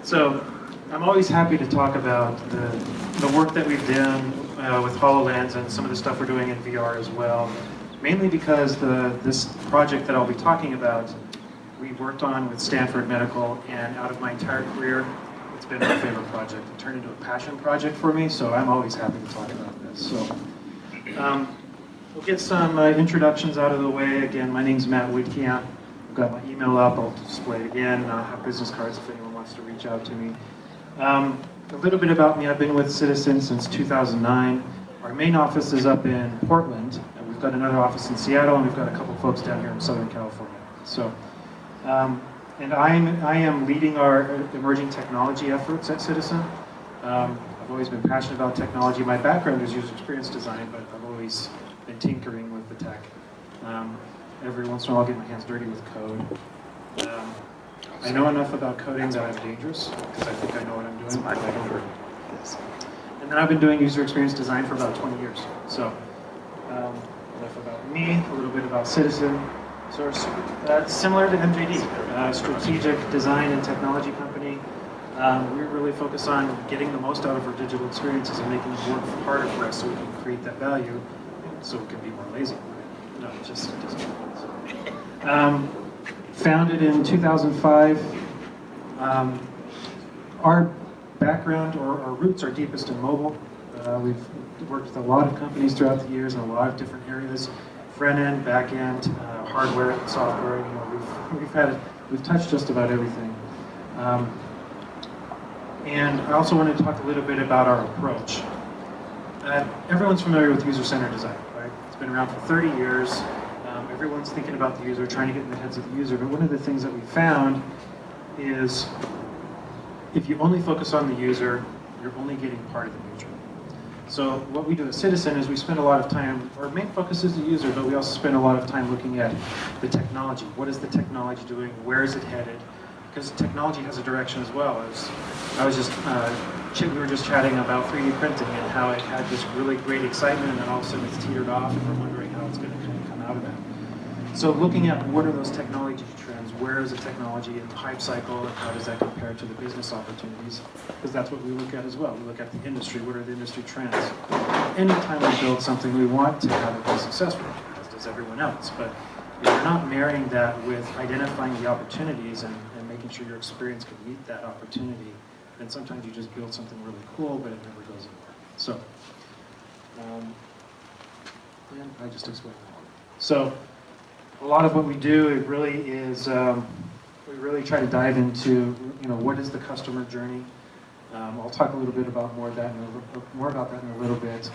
So I'm always happy to talk about the work that we've done with HoloLens and some of the stuff we're doing in VR as well. Mainly because this project that I'll be talking about, we worked on with Stanford Medical, and out of my entire career, it's been my favorite project. It turned into a passion project for me, so I'm always happy to talk about this. So we'll get some introductions out of the way. Again, my name's Matt Witkamp. I've got my email up. I'll display it again. I have business cards if anyone wants to reach out to me. A little bit about me. I've been with Citizen since 2009. Our main office is up in Portland. And we've got another office in Seattle, and we've got a couple folks down here in Southern California. So, and I am leading our emerging technology efforts at Citizen. I've always been passionate about technology. My background is user experience design, but I've always been tinkering with the tech. Every once in a while, I'll get my hands dirty with code. I know enough about coding that I'm dangerous, because I think I know what I'm doing, but I don't. And then I've been doing user experience design for about 20 years. So, enough about me, a little bit about Citizen. So we're similar to MJD, strategic design and technology company. We really focus on getting the most out of our digital experiences and making it work harder for us so we can create that value, so we can be more lazy. No, it just doesn't. Founded in 2005. Our background, or our roots, are deepest in mobile. We've worked with a lot of companies throughout the years in a lot of different areas: front end, back end, hardware, software. You know, we've touched just about everything. And I also wanted to talk a little bit about our approach. Everyone's familiar with user-centered design, right? It's been around for 30 years. Everyone's thinking about the user, trying to get in the heads of the user. But one of the things that we found is if you only focus on the user, you're only getting part of the picture. So what we do at Citizen is we spend a lot of time, our main focus is the user, but we also spend a lot of time looking at the technology. What is the technology doing? Where is it headed? Because technology has a direction as well. We were just chatting about 3D printing and how it had this really great excitement, and then all of a sudden it's teetered off, and we're wondering how it's going to come out of that. So looking at what are those technology trends, where is the technology in the hype cycle, and how does that compare to the business opportunities? Because that's what we look at as well. We look at the industry, what are the industry trends? Anytime we build something, we want to have it be successful, as does everyone else. But if you're not marrying that with identifying the opportunities and making sure your experience can meet that opportunity, then sometimes you just build something really cool, but it never goes anywhere. So, and I just explained that. So, a lot of what we do, it really is, we really try to dive into, what is the customer journey. I'll talk a little bit about more about that in a little bit.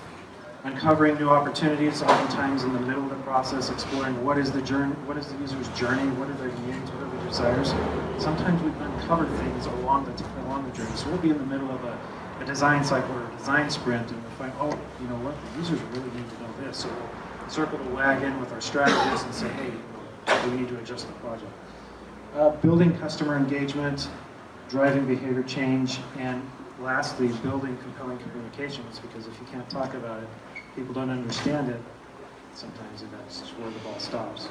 Uncovering new opportunities, oftentimes in the middle of the process, exploring what is the journey, what is the user's journey, what are their needs, what are their desires. Sometimes we uncover things along the journey. So we'll be in the middle of a design cycle or a design sprint, and we'll find, you know what, the users really need to know this. So we'll circle the wagon with our strategists and say, hey, we need to adjust the project. Building customer engagement, driving behavior change, and lastly, building compelling communications, because if you can't talk about it, people don't understand it, sometimes that's where the ball stops.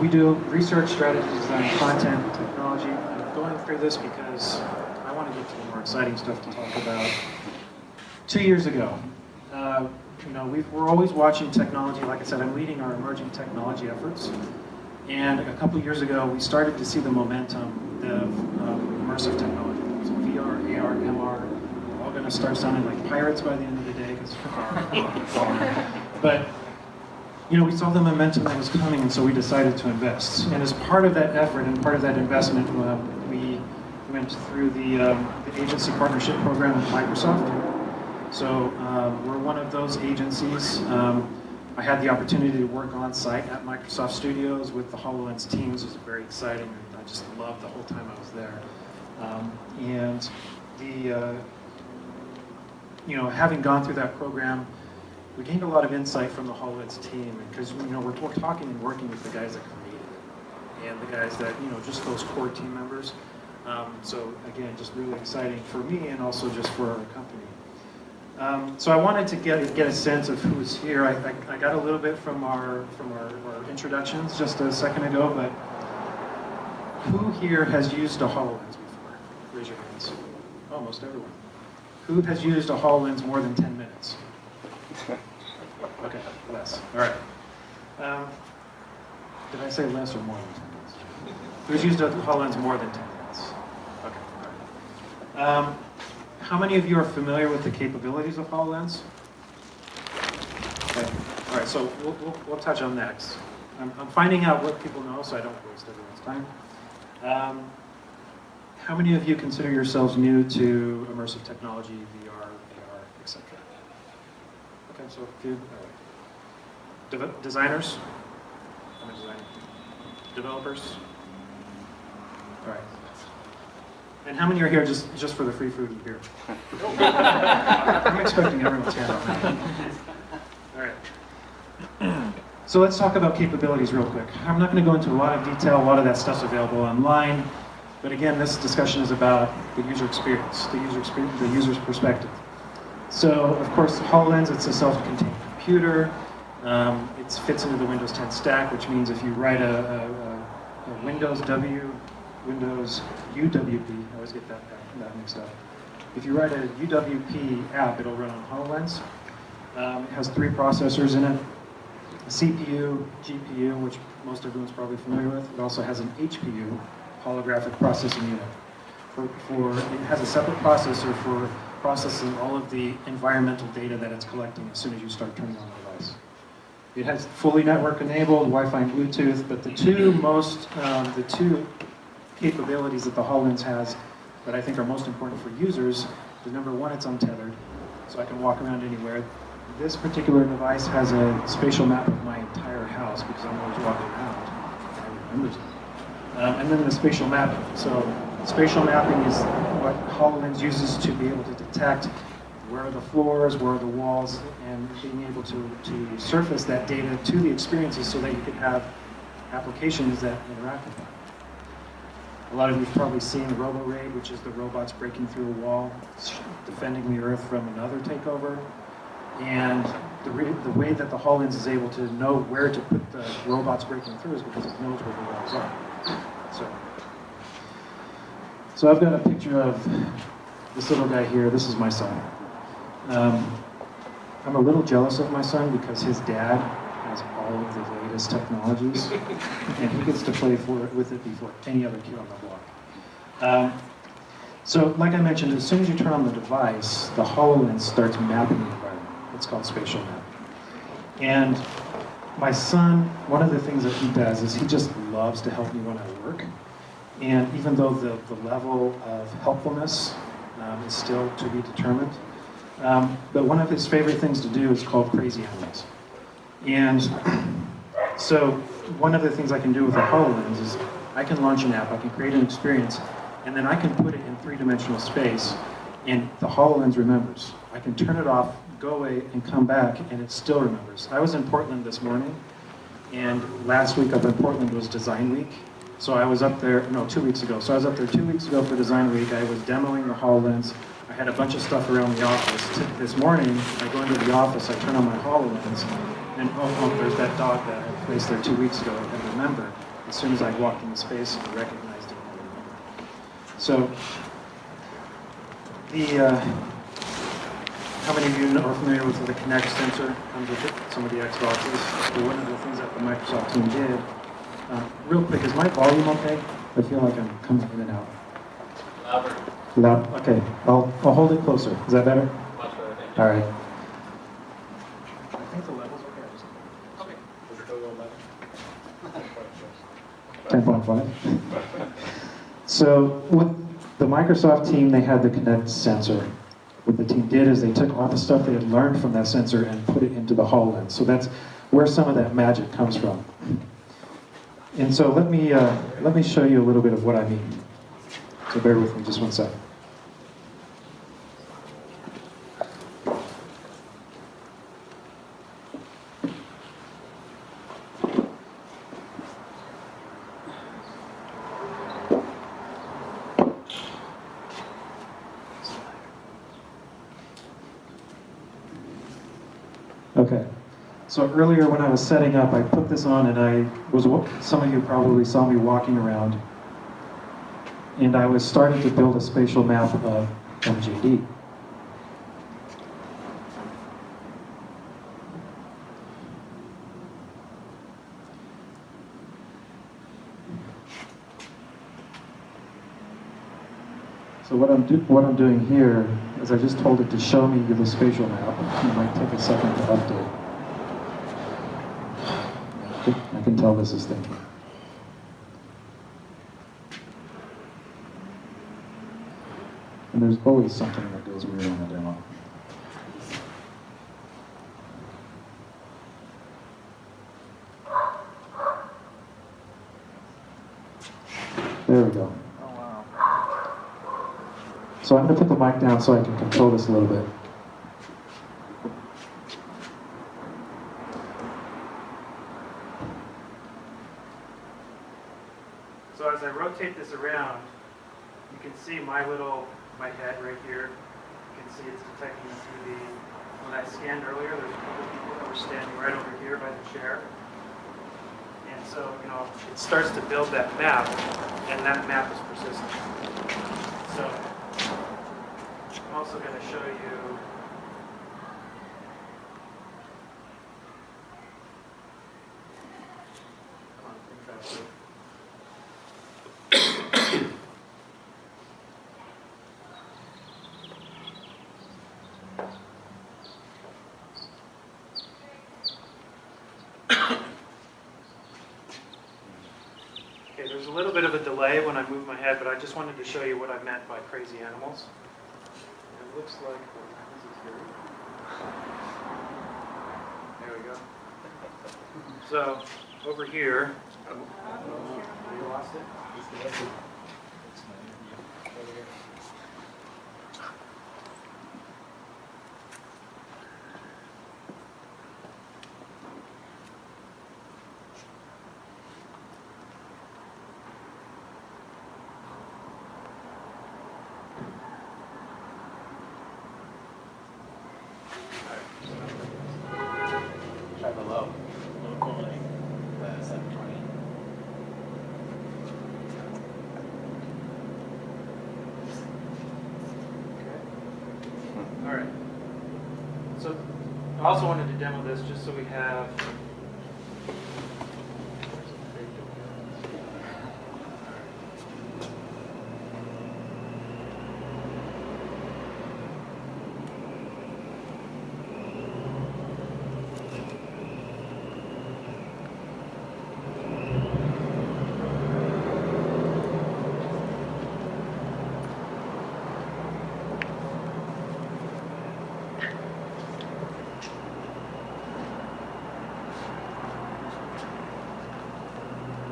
We do research, strategy, design, content, technology. I'm going through this because I want to get to the more exciting stuff to talk about. 2 years ago, we're always watching technology. Like I said, I'm leading our emerging technology efforts. And a couple years ago, we started to see the momentum of immersive technology. So VR, AR, MR, we're all going to start sounding like pirates by the end of the day. But, we saw the momentum that was coming, and so we decided to invest. And as part of that effort and part of that investment, we went through the agency partnership program with Microsoft. So we're one of those agencies. I had the opportunity to work on site at Microsoft Studios with the HoloLens teams. It was very exciting. I just loved the whole time I was there. Having gone through that program, we gained a lot of insight from the HoloLens team, because we're talking and working with the guys that created it and the guys that just those core team members. So again, just really exciting for me and also just for our company. So I wanted to get a sense of who's here. I got a little bit from our introductions just a second ago, but Who here has used a HoloLens before? Raise your hands. Almost everyone. Who has used a HoloLens more than 10 minutes? Okay, less. All right. Did I say less or more than 10 minutes? Who's used a HoloLens more than 10 minutes? Okay, all right. How many of you are familiar with the capabilities of HoloLens? Okay, all right, so we'll touch on next. I'm finding out what people know so I don't waste everyone's time. How many of you consider yourselves new to immersive technology, VR, AR, etc.? Okay, so a few. All right. Designers? I'm a designer. Developers? All right. And how many are here just for the free food and beer? I'm expecting everyone's hand up. All right. So let's talk about capabilities real quick. I'm not going to go into a lot of detail. A lot of that stuff's available online. But again, this discussion is about the user experience, the user's perspective. So, of course, HoloLens, it's a self-contained computer. It fits into the Windows 10 stack, which means if you write a Windows UWP, I always get that mixed up. If you write a UWP app, it'll run on HoloLens. It has 3 processors in it, a CPU, GPU, which most everyone's probably familiar with. It also has an HPU, holographic processing unit. It has a separate processor for processing all of the environmental data that it's collecting as soon as you start turning on the device. It has fully network enabled, Wi-Fi and Bluetooth, but the two capabilities that the HoloLens has that I think are most important for users is number one, it's untethered, so I can walk around anywhere. This particular device has a spatial map of my entire house because I'm always walking around. I remember that. And then the spatial mapping. So spatial mapping is what HoloLens uses to be able to detect where are the floors, where are the walls, and being able to surface that data to the experiences so that you can have applications that interact with that. A lot of you've probably seen RoboRaid, which is the robots breaking through a wall, defending the Earth from another takeover. And the way that the HoloLens is able to know where to put the robots breaking through is because it knows where the walls are. So I've got a picture of this little guy here. This is my son. I'm a little jealous of my son because his dad has all of the latest technologies, and he gets to play with it before any other kid on the block. So like I mentioned, as soon as you turn on the device, the HoloLens starts mapping the environment. It's called spatial mapping. And my son, one of the things that he does is he just loves to help me when I work. And even though the level of helpfulness is still to be determined, but one of his favorite things to do is called crazy animals. And so one of the things I can do with the HoloLens is I can launch an app, I can create an experience, and then I can put it in 3-dimensional space, and the HoloLens remembers. I can turn it off, go away, and come back, and it still remembers. I was in Portland this morning, and last week up in Portland was Design Week. So I was up there, 2 weeks ago. So I was up there 2 weeks ago for Design Week. I was demoing the HoloLens. I had a bunch of stuff around the office. This morning, I go into the office, I turn on my HoloLens, and oh, there's that dog that I placed there 2 weeks ago. I remember, as soon as I walked in the space, I recognized it. So, how many of you are familiar with the Kinect sensor? Comes with some of the Xboxes. So one of the things that the Microsoft team did, real quick, is my volume okay? I feel like I'm coming in and out. Louder. Loud? Okay, I'll hold it closer. Is that better? Much better, thank you. All right. I think the level's okay. Okay. Does it go to 10.5. So with the Microsoft team, they had the Kinect sensor. What the team did is they took all the stuff they had learned from that sensor and put it into the HoloLens. So that's where some of that magic comes from. And so let me show you a little bit of what I mean. So bear with me just one second. Okay, so earlier when I was setting up, I put this on and some of you probably saw me walking around. and I was starting to build a spatial map of MJD. So what I'm doing here is I just told it to show me the spatial map. It might take a second to update. I can tell this is thinking. And there's always something that goes weird on the demo. There we go. So I'm going to put the mic down so I can control this a little bit. So as I rotate this around, you can see my head right here. You can see it's detecting the TV. When I scanned earlier, there's a couple people that were standing right over here by the chair. And so, it starts to build that map, and that map is persistent. So I'm also going to show you come on, think faster. Okay, there's a little bit of a delay when I move my head, but I just wanted to show you what I meant by crazy animals. It looks like, there we go. So, over here, you lost it? Try the low. Low quality. 720. All right. So I also wanted to demo this just so we have.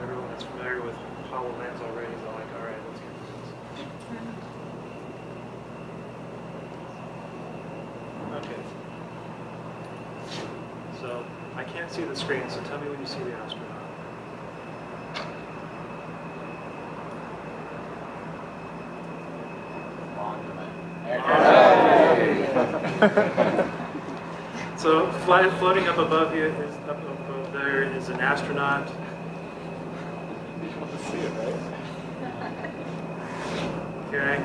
Everyone that's familiar with HoloLens already is like, all right, let's get this. Okay. So I can't see the screen, so tell me when you see the astronaut. So floating up above you is up above there is an astronaut. You want to see it, right? Okay.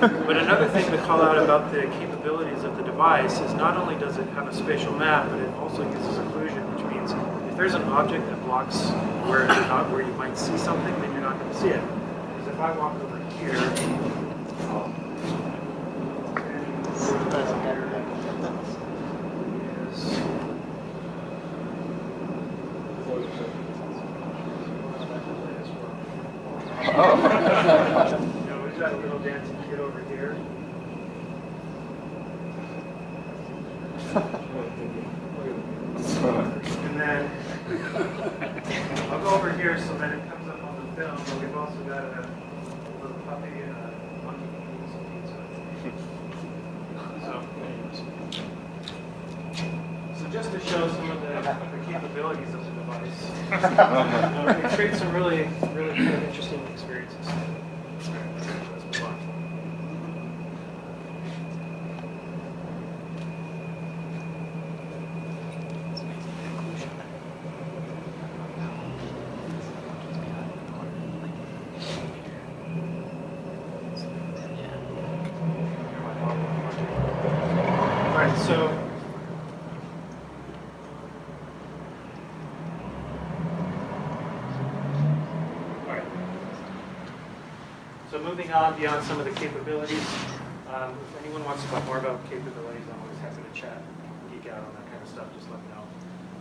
But another thing to call out about the capabilities of the device is not only does it have a spatial map, but it also uses occlusion, which means if there's an object that blocks where you might see something, then you're not going to see it. Because if I walk over here. We've got a little dancing kid over here. And then I'll go over here so that it comes up on the film, but we've also got a little puppy and a monkey eating some pizza. So just to show some of the capabilities of the device, it creates some really kind of interesting experiences. Let's move on. right, so So moving on beyond some of the capabilities, if anyone wants to talk more about capabilities, I'm always happy to chat, geek out on that kind of stuff, just let me know.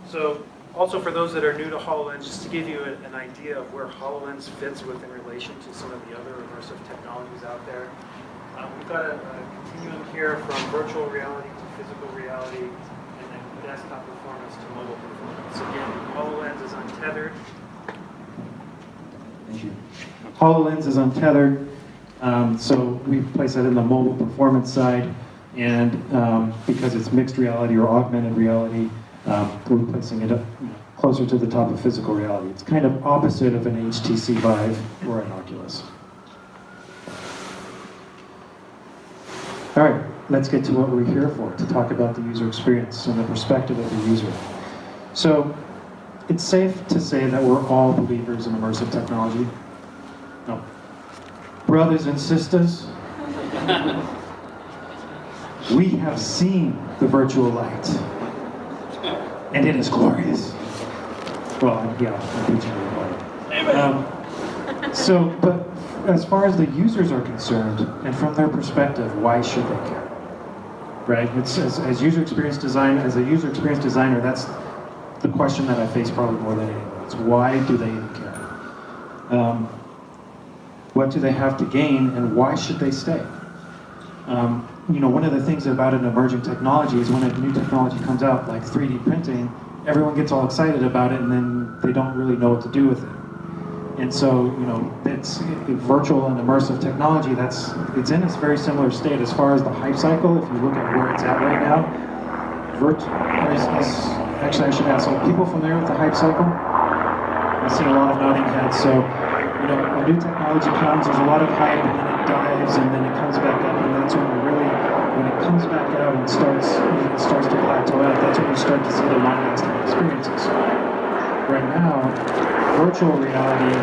So also for those that are new to HoloLens, just to give you an idea of where HoloLens fits within relation to some of the other immersive technologies out there. We've got a continuum here from virtual reality to physical reality, and then desktop performance to mobile performance. Again, HoloLens is untethered. Thank you. HoloLens is untethered, so we place that in the mobile performance side, and because it's mixed reality or augmented reality, we're placing it up, closer to the top of physical reality. It's kind of opposite of an HTC Vive or an Oculus. All right, let's get to what we're here for, to talk about the user experience and the perspective of the user. So it's safe to say that we're all believers in immersive technology. No. Brothers and sisters, we have seen the virtual light, and it is glorious. Well, yeah, I'm preaching to the but as far as the users are concerned, and from their perspective, why should they care? Right? It's as user experience design, as a user experience designer, that's the question that I face probably more than anything. It's why do they even care? What do they have to gain, and why should they stay? One of the things about an emerging technology is when a new technology comes out, like 3D printing, everyone gets all excited about it, and then they don't really know what to do with it. And so, it's virtual and immersive technology. It's in a very similar state as far as the hype cycle. If you look at where it's at right now, actually, I should ask, are people familiar with the hype cycle? I see a lot of nodding heads. So, a new technology comes, there's a lot of hype, and then it dives, and then it comes back up, and that's when when it comes back out and starts to plateau out, that's when you start to see the long-lasting experiences. Right now, virtual reality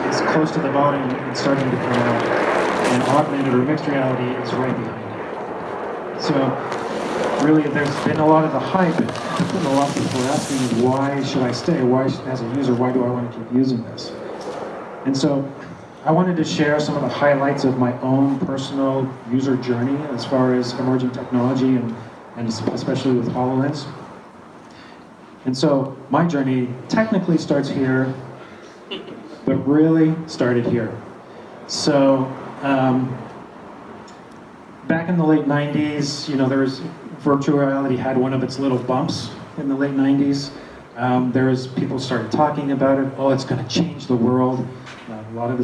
is close to the bottom and starting to come out, and augmented or mixed reality is right behind it. So, really, there's been a lot of the hype, and a lot of people are asking me, why should I stay? Why, as a user, why do I want to keep using this? And so, I wanted to share some of the highlights of my own personal user journey as far as emerging technology and especially with HoloLens. And so, my journey technically starts here, but really started here. So, back in the late 90s, virtual reality had one of its little bumps in the late 90s. People started talking about it. Oh, it's going to change the world. A lot of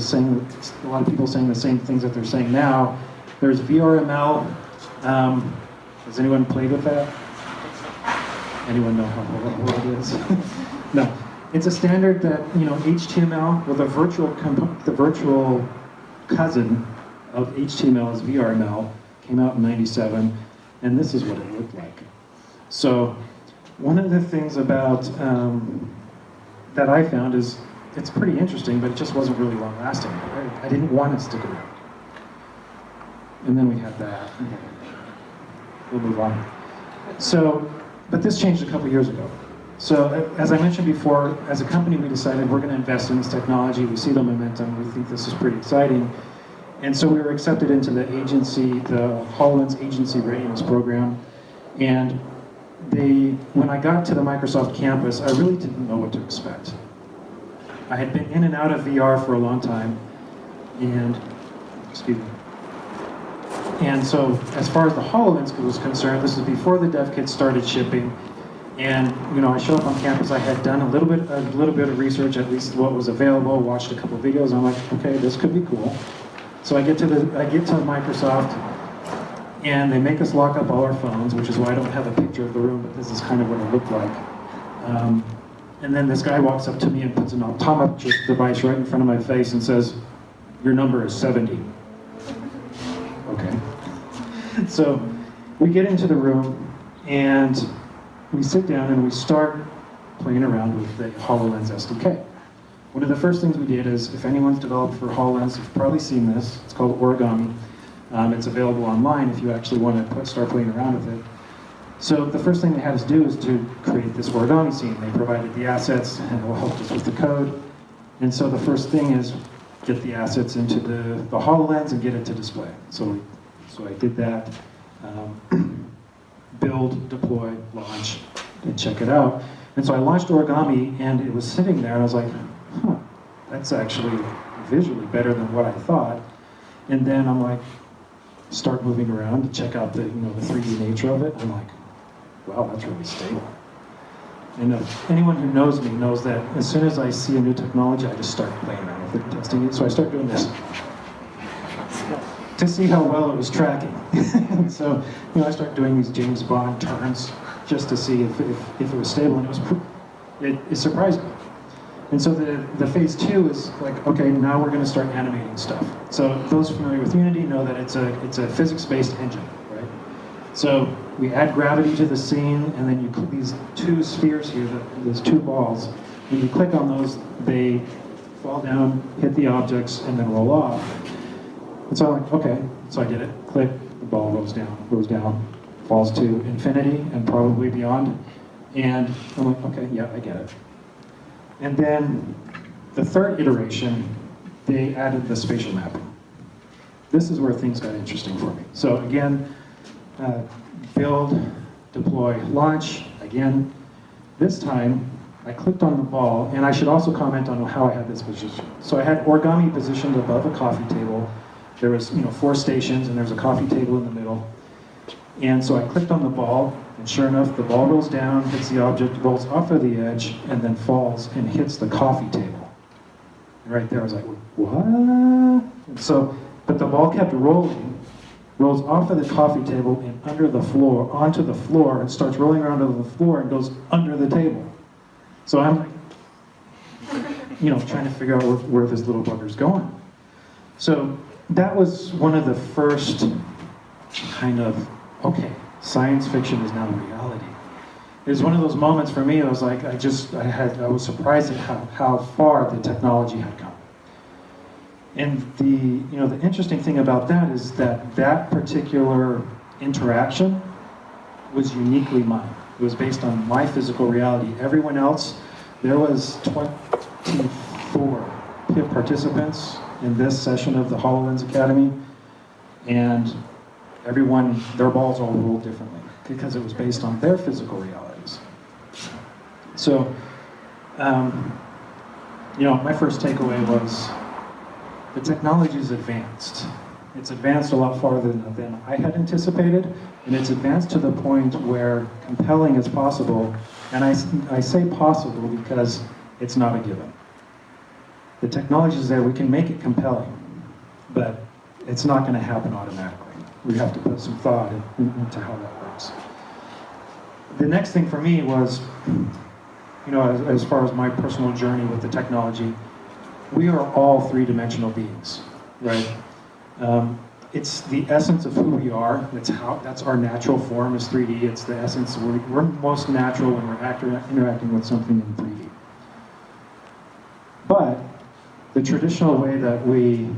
people saying the same things that they're saying now. There's VRML. Has anyone played with that? Anyone know what it is? No. It's a standard that HTML with the virtual cousin of HTML is VRML. Came out in '97, and this is what it looked like. So, one of the things about that I found is it's pretty interesting, but it just wasn't really long lasting. I didn't want it to stick around. And then we had that. We'll move on. So, but this changed a couple years ago. So, as I mentioned before, as a company, we decided we're going to invest in this technology. We see the momentum. We think this is pretty exciting. And so we were accepted into the HoloLens Agency Readiness Program. And when I got to the Microsoft campus, I really didn't know what to expect. I had been in and out of VR for a long time, and so as far as the HoloLens was concerned, this is before the dev kit started shipping, and I show up on campus. I had done a little bit of research, at least what was available, watched a couple videos, and I'm like, okay, this could be cool. So I get to Microsoft, and they make us lock up all our phones, which is why I don't have a picture of the room, but this is kind of what it looked like. And then this guy walks up to me and puts an optometrist device right in front of my face and says, "Your number is 70. Okay. So we get into the room, and we sit down and we start playing around with the HoloLens SDK. One of the first things we did is, if anyone's developed for HoloLens, you've probably seen this. It's called Origami. It's available online if you actually want to start playing around with it. So the first thing they had us do is to create this origami scene. They provided the assets and helped us with the code. And so the first thing is get the assets into the HoloLens and get it to display. So I did that, build, deploy, launch, and check it out. And so I launched origami, and it was sitting there, and I was like, huh, that's actually visually better than what I thought. And then I'm like, start moving around to check out the 3D nature of it. I'm like, wow, that's really stable. And anyone who knows me knows that as soon as I see a new technology, I just start playing around with it and testing it. So I start doing this to see how well it was tracking. And so, I start doing these James Bond turns just to see if it was stable, and it surprised me. And so the phase 2 is like, okay, now we're going to start animating stuff. So those familiar with Unity know that it's a physics-based engine, right? So we add gravity to the scene, and then you put these two spheres here, these two balls. When you click on those, they fall down, hit the objects, and then roll off. And so I'm like, okay, so I did it. Click, the ball goes down, falls to infinity and probably beyond. And I'm like, okay, yeah, I get it. And then the third iteration, they added the spatial mapping. This is where things got interesting for me. So again, build, deploy, launch. Again, this time I clicked on the ball, and I should also comment on how I had this position. So I had origami positioned above a coffee table. There was 4 stations, and there's a coffee table in the middle. And so I clicked on the ball, and sure enough, the ball rolls down, hits the object, rolls off of the edge, and then falls and hits the coffee table. And right there, I was like, what? But the ball kept rolling, rolls off of the coffee table and under the floor, onto the floor, and starts rolling around on the floor and goes under the table. So I'm like, trying to figure out where this little bugger's going. So that was one of the first kind of, okay, science fiction is now reality. It was one of those moments for me. I was like, I was surprised at how far the technology had come. And the interesting thing about that is that particular interaction was uniquely mine. It was based on my physical reality. Everyone else, there was 24 participants in this session of the HoloLens Academy, and everyone, their balls all rolled differently because it was based on their physical realities. So, my first takeaway was the technology is advanced. It's advanced a lot farther than I had anticipated, and it's advanced to the point where compelling is possible, and I say possible because it's not a given. The technology is there, we can make it compelling, but it's not going to happen automatically. We have to put some thought into how that works. The next thing for me was, as far as my personal journey with the technology, we are all three-dimensional beings, right? It's the essence of who we are. That's our natural form is 3D. It's the essence. We're most natural when we're interacting with something in 3D. But the traditional way that we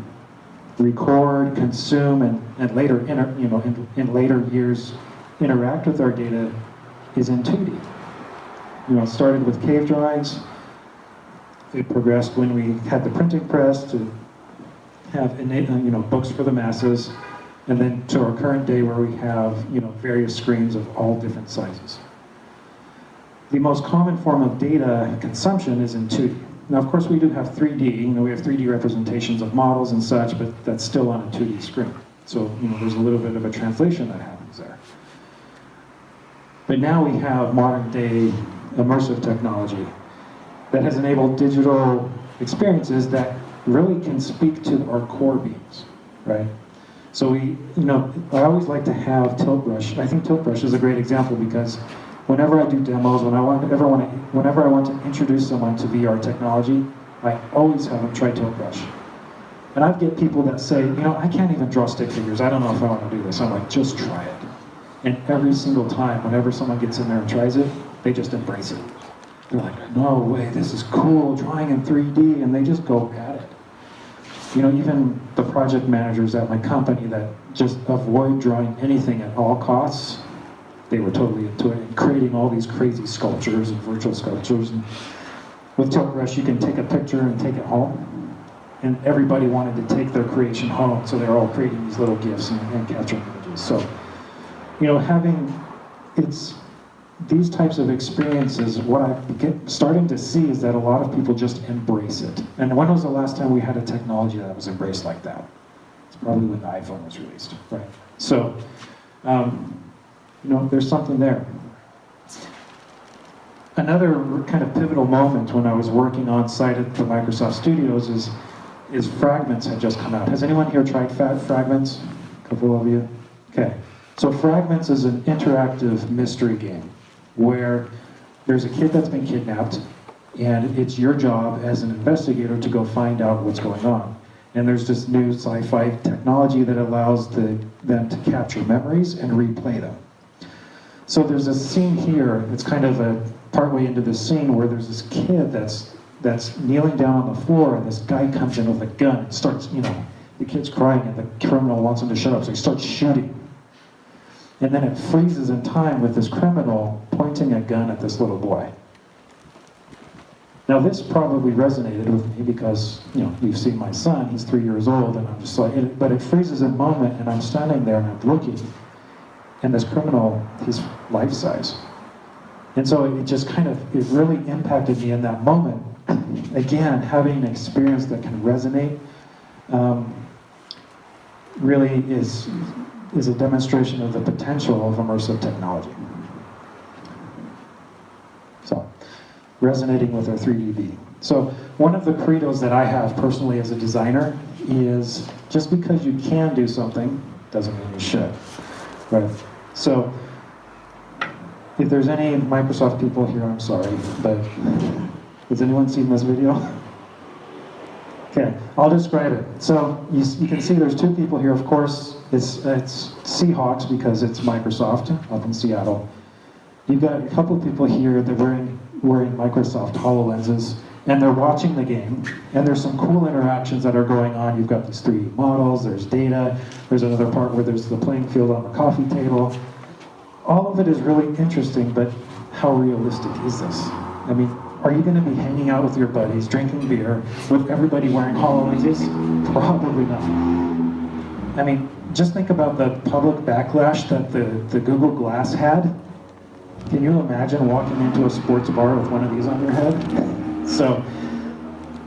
record, consume, and later, in later years, interact with our data is in 2D. It started with cave drawings. It progressed when we had the printing press to have books for the masses, and then to our current day where we have various screens of all different sizes. The most common form of data consumption is in 2D. Now, of course, we do have 3D. We have 3D representations of models and such, but that's still on a 2D screen. So, there's a little bit of a translation that happens there. But now we have modern-day immersive technology that has enabled digital experiences that really can speak to our core beings, right? So I always like to have Tilt Brush. I think Tilt Brush is a great example because whenever I do demos, whenever I want to introduce someone to VR technology, I always have them try Tilt Brush. And I get people that say, I can't even draw stick figures. I don't know if I want to do this. I'm like, just try it. And every single time, whenever someone gets in there and tries it, they just embrace it. They're like, no way, this is cool, drawing in 3D, and they just go at it. Even the project managers at my company that just avoid drawing anything at all costs, they were totally into it, and creating all these crazy sculptures and virtual sculptures. And with Tilt Brush, you can take a picture and take it home, and everybody wanted to take their creation home, so they were all creating these little GIFs and capturing images. So, these types of experiences, what I'm starting to see is that a lot of people just embrace it. And when was the last time we had a technology that was embraced like that? It's probably when the iPhone was released, right? So, there's something there. Another kind of pivotal moment when I was working on site at the Microsoft Studios is Fragments had just come out. Has anyone here tried Fragments? A couple of you? Okay. So Fragments is an interactive mystery game where there's a kid that's been kidnapped, and it's your job as an investigator to go find out what's going on. And there's this new sci-fi technology that allows them to capture memories and replay them. So there's a scene here, it's kind of a partway into the scene where there's this kid that's kneeling down on the floor, and this guy comes in with a gun and starts, the kid's crying and the criminal wants him to shut up, so he starts shooting. And then it freezes in time with this criminal pointing a gun at this little boy. Now this probably resonated with me because, you've seen my son, he's 3 years old, and I'm just like, but it freezes in a moment, and I'm standing there and I'm looking, and this criminal, he's life-size. And so it really impacted me in that moment. Again, having an experience that can resonate really is a demonstration of the potential of immersive technology. So, resonating with our 3D being. So, one of the credos that I have personally as a designer is just because you can do something doesn't mean you should. Right? So, if there's any Microsoft people here, I'm sorry, but has anyone seen this video? Okay, I'll describe it. So you can see there's two people here. Of course, it's Seahawks because it's Microsoft up in Seattle. You've got a couple of people here that are wearing Microsoft HoloLenses, and they're watching the game. And there's some cool interactions that are going on. You've got these 3D models, there's data, there's another part where there's the playing field on the coffee table. All of it is really interesting, but how realistic is this? I mean, are you going to be hanging out with your buddies, drinking beer, with everybody wearing HoloLenses? Probably not. I mean, just think about the public backlash that the Google Glass had. Can you imagine walking into a sports bar with one of these on your head? So,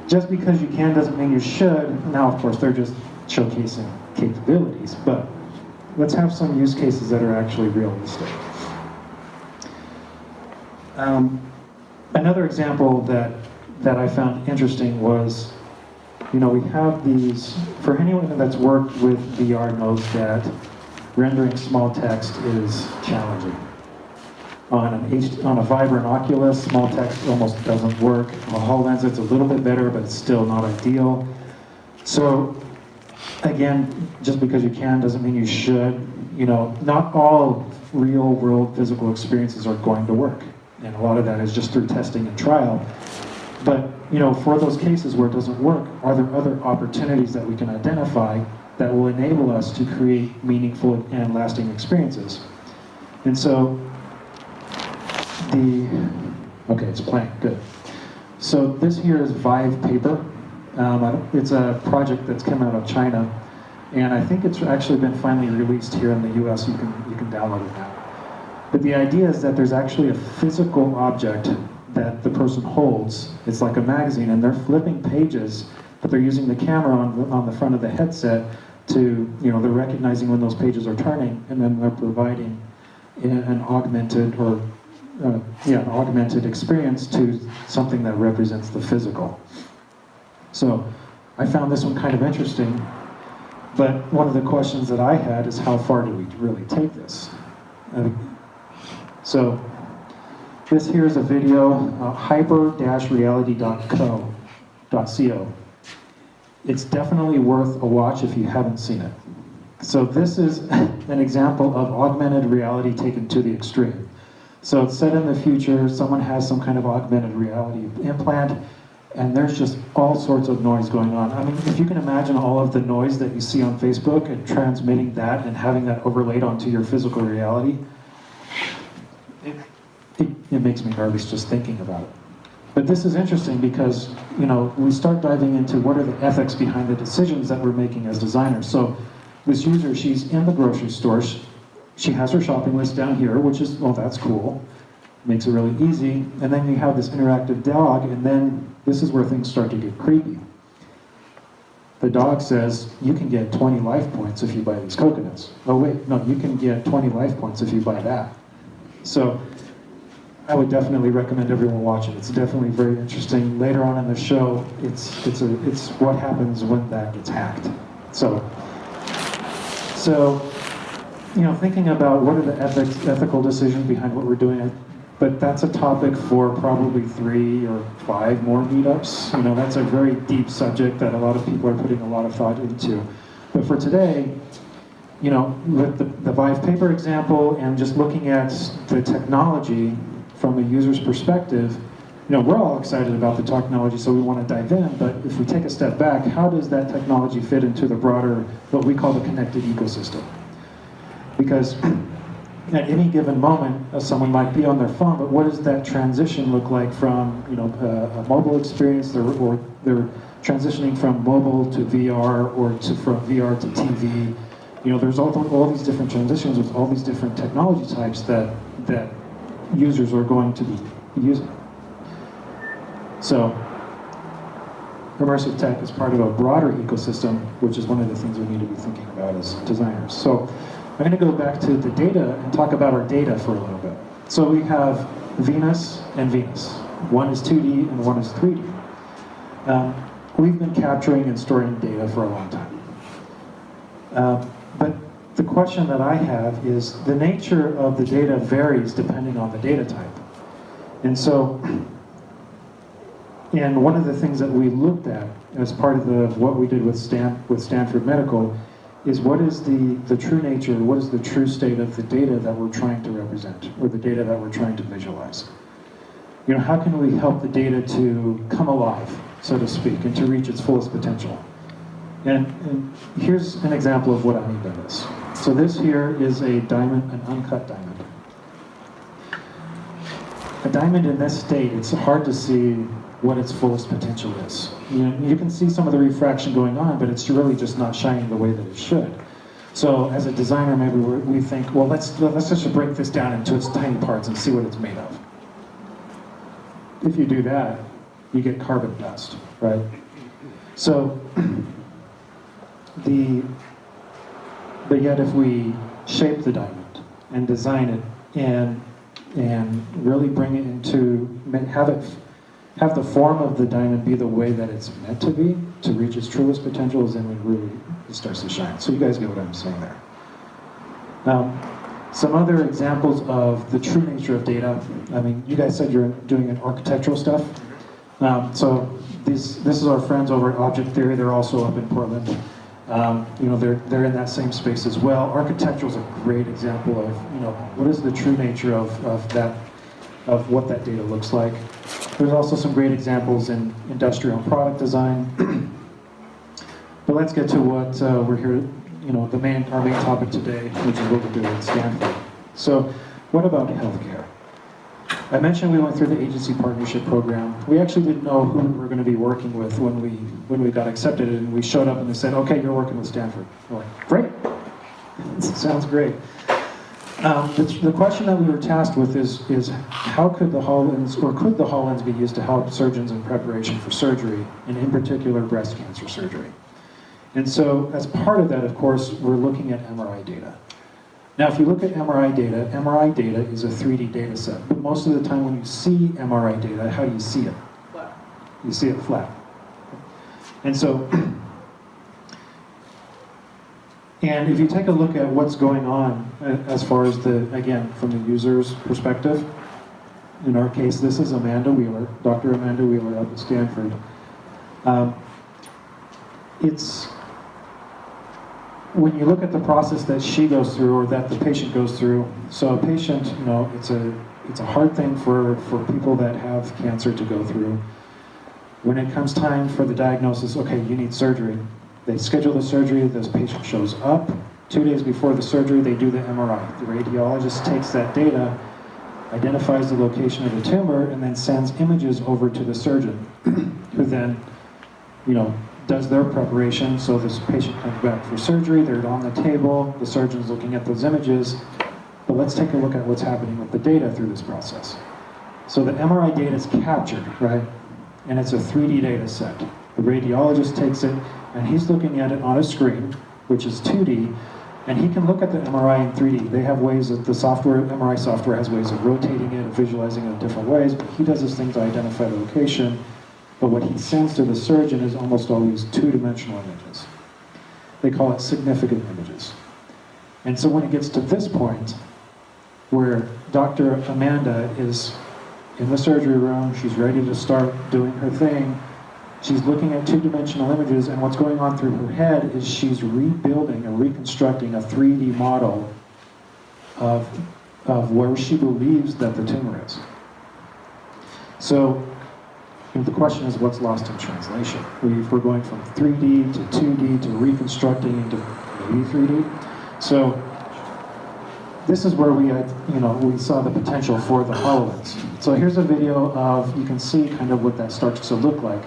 just because you can doesn't mean you should. Now, of course, they're just showcasing capabilities, but let's have some use cases that are actually realistic. Another example that I found interesting was, we have these, for anyone that's worked with VR knows that rendering small text is challenging. On a Vibrant Oculus, small text almost doesn't work. On a HoloLens, it's a little bit better, but it's still not ideal. So, again, just because you can doesn't mean you should. Not all real-world physical experiences are going to work. And a lot of that is just through testing and trial. But, for those cases where it doesn't work, are there other opportunities that we can identify that will enable us to create meaningful and lasting experiences? And so, okay, it's playing, good. So this here is Vive Paper. It's a project that's come out of China, and I think it's actually been finally released here in the US. You can download it now. But the idea is that there's actually a physical object that the person holds. It's like a magazine, and they're flipping pages, but they're using the camera on the front of the headset to, they're recognizing when those pages are turning, and then they're providing an augmented experience to something that represents the physical. So I found this one kind of interesting, but one of the questions that I had is how far do we really take this? So this here is a video, hyper-reality.co. It's definitely worth a watch if you haven't seen it. So this is an example of augmented reality taken to the extreme. So it's set in the future, someone has some kind of augmented reality implant, and there's just all sorts of noise going on. I mean, if you can imagine all of the noise that you see on Facebook and transmitting that and having that overlaid onto your physical reality, it makes me nervous just thinking about it. But this is interesting because, we start diving into what are the ethics behind the decisions that we're making as designers. So this user, she's in the grocery store. She has her shopping list down here, which is, well, that's cool. Makes it really easy. And then you have this interactive dog, and then this is where things start to get creepy. The dog says, you can get 20 life points if you buy these coconuts. Oh wait, no, you can get 20 life points if you buy that. So I would definitely recommend everyone watch it. It's definitely very interesting. Later on in the show, it's what happens when that gets hacked. So thinking about what are the ethical decisions behind what we're doing, but that's a topic for probably 3 or 5 more meetups. That's a very deep subject that a lot of people are putting a lot of thought into. But for today, with the Vive paper example and just looking at the technology from a user's perspective, we're all excited about the technology, so we want to dive in, but if we take a step back, how does that technology fit into the broader, what we call the connected ecosystem? Because at any given moment, someone might be on their phone, but what does that transition look like from a mobile experience, or they're transitioning from mobile to VR, or from VR to TV? There's all these different transitions with all these different technology types that users are going to be using. So immersive tech is part of a broader ecosystem, which is one of the things we need to be thinking about as designers. So I'm going to go back to the data and talk about our data for a little bit. So we have Venus and Venus. One is 2D and one is 3D. We've been capturing and storing data for a long time. But the question that I have is, the nature of the data varies depending on the data type. And so, and one of the things that we looked at as part of what we did with Stanford Medical is what is the true nature, what is the true state of the data that we're trying to represent, or the data that we're trying to visualize. How can we help the data to come alive, so to speak, and to reach its fullest potential? And here's an example of what I mean by this. So this here is a diamond, an uncut diamond. A diamond in this state, it's hard to see what its fullest potential is. You can see some of the refraction going on, but it's really just not shining the way that it should. So as a designer, maybe we think, well, let's just break this down into its tiny parts and see what it's made of. If you do that, you get carbon dust, right? So, but yet if we shape the diamond and design it and really bring it into, have the form of the diamond be the way that it's meant to be, to reach its truest potential, is then when it starts to shine. So you guys get what I'm saying there. Some other examples of the true nature of data. I mean, you guys said you're doing an architectural stuff. So this is our friends over at Object Theory. They're also up in Portland. They're in that same space as well. Architectural is a great example of what is the true nature of what that data looks like. There's also some great examples in industrial and product design. But let's get to what we're here. Our main topic today, which is what we're doing at Stanford. So, what about healthcare? I mentioned we went through the agency partnership program. We actually didn't know who we were going to be working with when we got accepted, and we showed up and they said, "Okay, you're working with Stanford." We're like, "Great, sounds great." The question that we were tasked with is how could the HoloLens, or could the HoloLens be used to help surgeons in preparation for surgery, and in particular breast cancer surgery? And so as part of that, of course, we're looking at MRI data. Now, if you look at MRI data is a 3D data set, but most of the time when you see MRI data, how do you see it? Flat. You see it flat. And so, and if you take a look at what's going on as far as again, from the user's perspective, in our case, this is Amanda Wheeler, Dr. Amanda Wheeler up at Stanford. When you look at the process that she goes through, or that the patient goes through, so a patient, it's a hard thing for people that have cancer to go through. When it comes time for the diagnosis, okay, you need surgery. They schedule the surgery, this patient shows up. 2 days before the surgery, they do the MRI. The radiologist takes that data identifies the location of the tumor, and then sends images over to the surgeon, who then, does their preparation. So this patient comes back for surgery, they're on the table, the surgeon's looking at those images. But let's take a look at what's happening with the data through this process. So the MRI data is captured, right? And it's a 3D data set. The radiologist takes it, and he's looking at it on a screen, which is 2D, and he can look at the MRI in 3D. They have ways that the software, MRI software has ways of rotating it, visualizing it in different ways, but he does this thing to identify the location. But what he sends to the surgeon is almost always two-dimensional images. They call it significant images. And so when it gets to this point, where Dr. Amanda is in the surgery room, she's ready to start doing her thing, she's looking at two-dimensional images, and what's going on through her head is she's rebuilding and reconstructing a 3D model of where she believes that the tumor is. So the question is, what's lost in translation? We're going from 3D to 2D to reconstructing into maybe 3D. So this is where we had, we saw the potential for the HoloLens. So here's a video of, you can see kind of what that starts to look like.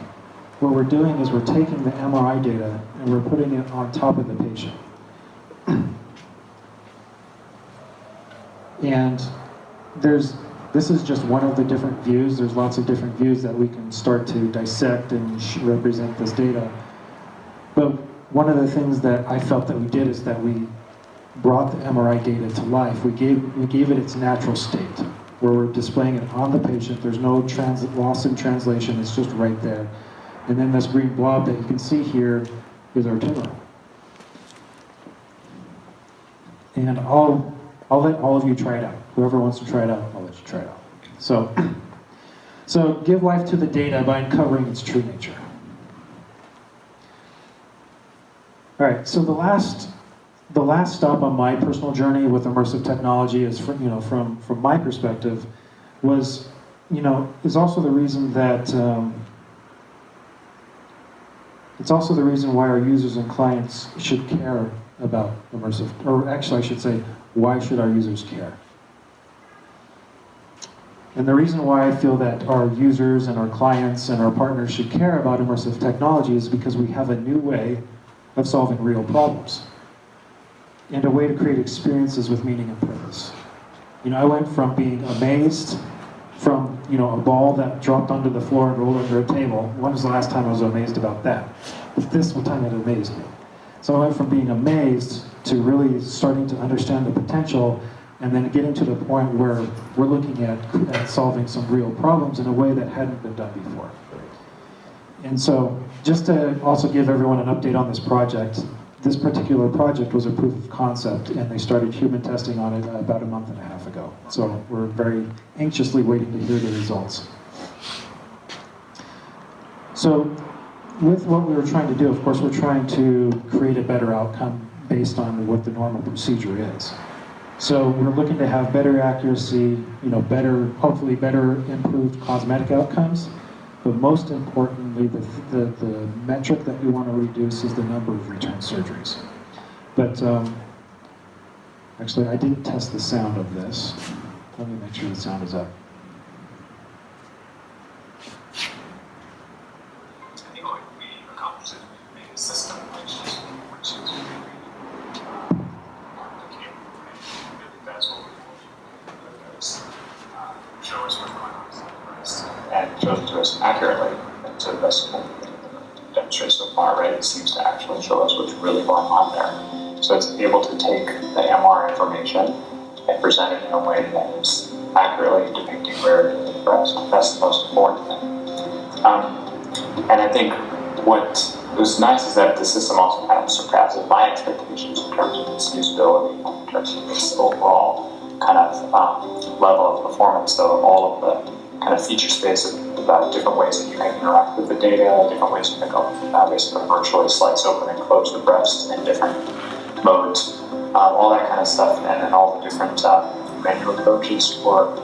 What we're doing is we're taking the MRI data and we're putting it on top of the patient. And this is just one of the different views. There's lots of different views that we can start to dissect and represent this data. But one of the things that I felt that we did is that we brought the MRI data to life. We gave it its natural state, where we're displaying it on the patient. There's no loss in translation, it's just right there. And then this green blob that you can see here is our tumor. And I'll let all of you try it out. Whoever wants to try it out, I'll let you try it out. So give life to the data by uncovering its true nature. All right, so the last stop on my personal journey with immersive technology is from my perspective was, is also the reason that it's also the reason why our users and clients should care about immersive, or actually I should say, why should our users care? And the reason why I feel that our users and our clients and our partners should care about immersive technology is because we have a new way of solving real problems and a way to create experiences with meaning and purpose. I went from being amazed from, a ball that dropped onto the floor and rolled under a table. When was the last time I was amazed about that? But this time it amazed me. So I went from being amazed to really starting to understand the potential, and then getting to the point where we're looking at solving some real problems in a way that hadn't been done before. And so, just to also give everyone an update on this project, this particular project was a proof of concept, and they started human testing on it about a month and a half ago. So we're very anxiously waiting to hear the results. So with what we were trying to do, of course, we're trying to create a better outcome based on what the normal procedure is. So we're looking to have better accuracy, hopefully better improved cosmetic outcomes, but most importantly, the metric that we want to reduce is the number of return surgeries. But actually, I didn't test the sound of this. Let me make sure the sound is up. I think what we accomplished is we made a system which is that's what we want to show us what's going on inside the breast and shows it to us accurately and to the best of what we can demonstrate so far, right? It seems to actually show us what's really going on there. So it's able to take the MR information and present it in a way that is accurately depicting where it is in the breast. That's the most important thing. And I think what was nice is that the system also kind of surpasses my expectations in terms of its usability, in terms of its overall kind of level of performance. So all of the kind of feature space about different ways that you can interact with the data, different ways you can go basically virtually slice open and close the breast in different modes, all that kind of stuff, and then all the different menu approaches for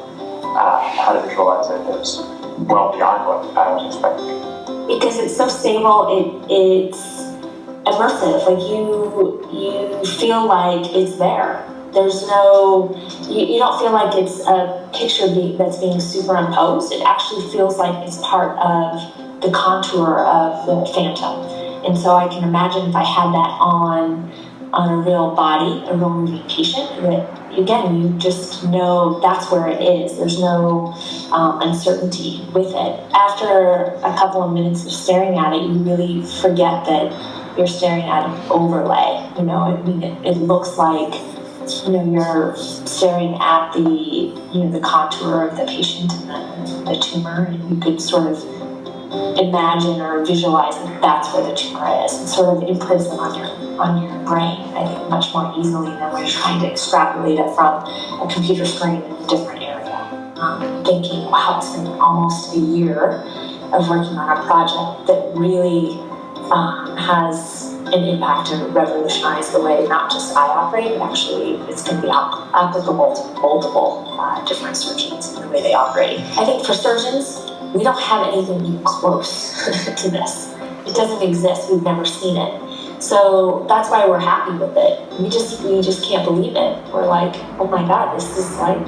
how to visualize it is well beyond what I was expecting. Because it's so stable, it's immersive. Like you feel like it's there. There's no, you don't feel like it's a picture that's being superimposed. It actually feels like it's part of the contour of the phantom. And so I can imagine if I had that on a real body, a real moving patient, that again, you just know that's where it is. There's no uncertainty with it. After a couple of minutes of staring at it, you really forget that you're staring at an overlay. You know, I mean, it looks like, you know, you're staring at the contour of the patient and the tumor, and you could sort of imagine or visualize that that's where the tumor is, and sort of imprint it on your brain, I think, much more easily than when you're trying to extrapolate it from a computer screen in a different area. Thinking, wow, it's been almost a year of working on a project that really has an impact to revolutionize the way not just I operate, but actually it's going to be applicable to multiple different surgeons in the way they operate. I think for surgeons, we don't have anything even close to this. It doesn't exist. We've never seen it. So that's why we're happy with it. We just can't believe it. We're like, oh my God, this is like,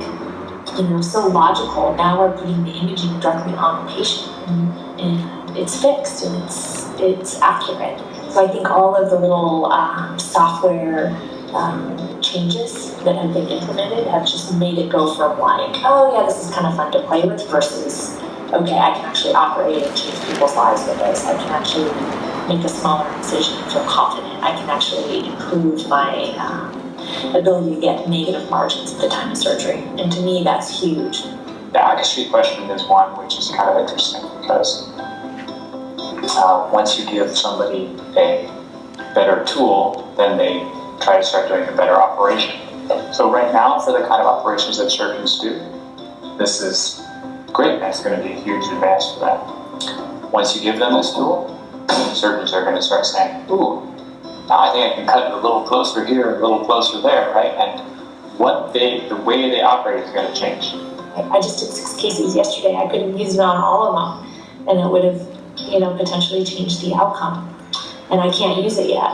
you know, so logical. Now we're putting the imaging directly on the patient, and it's fixed and it's accurate. So I think all of the little software changes that have been implemented have just made it go from like, oh yeah, this is kind of fun to play with, versus, okay, I can actually operate and change people's lives with this. I can actually make a smaller incision and feel confident. I can actually improve my ability to get negative margins at the time of surgery. And to me, that's huge. The accuracy question is one which is kind of interesting because once you give somebody a better tool, then they try to start doing a better operation. So right now, for the kind of operations that surgeons do, this is great. That's going to be a huge advance for them. Once you give them this tool, surgeons are going to start saying, ooh, now I think I can cut it a little closer here, a little closer there, right? And the way they operate is going to change. I just did 6 cases yesterday. I couldn't use it on all of them, and it would have, you know, potentially changed the outcome. And I can't use it yet.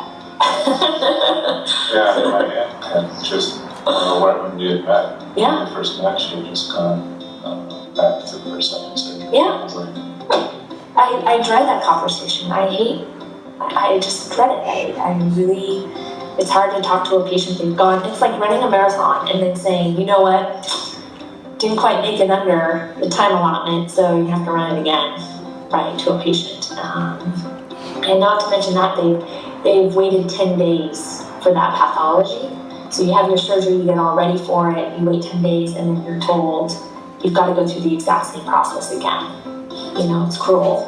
Yeah, in my hand, just when you get back, Yeah. the first connection, you just kind of back to the first second surgery. Yeah. It's like, I dread that conversation. I just dread it. I really, it's hard to talk to a patient who's gone, it's like running a marathon and then saying, you know what, didn't quite make it under the time allotment, so you have to run it again, right, to a patient. And not to mention that they've waited 10 days for that pathology. So you have your surgery, you get all ready for it, you wait 10 days, and then you're told you've got to go through the exact same process again. You know, it's cruel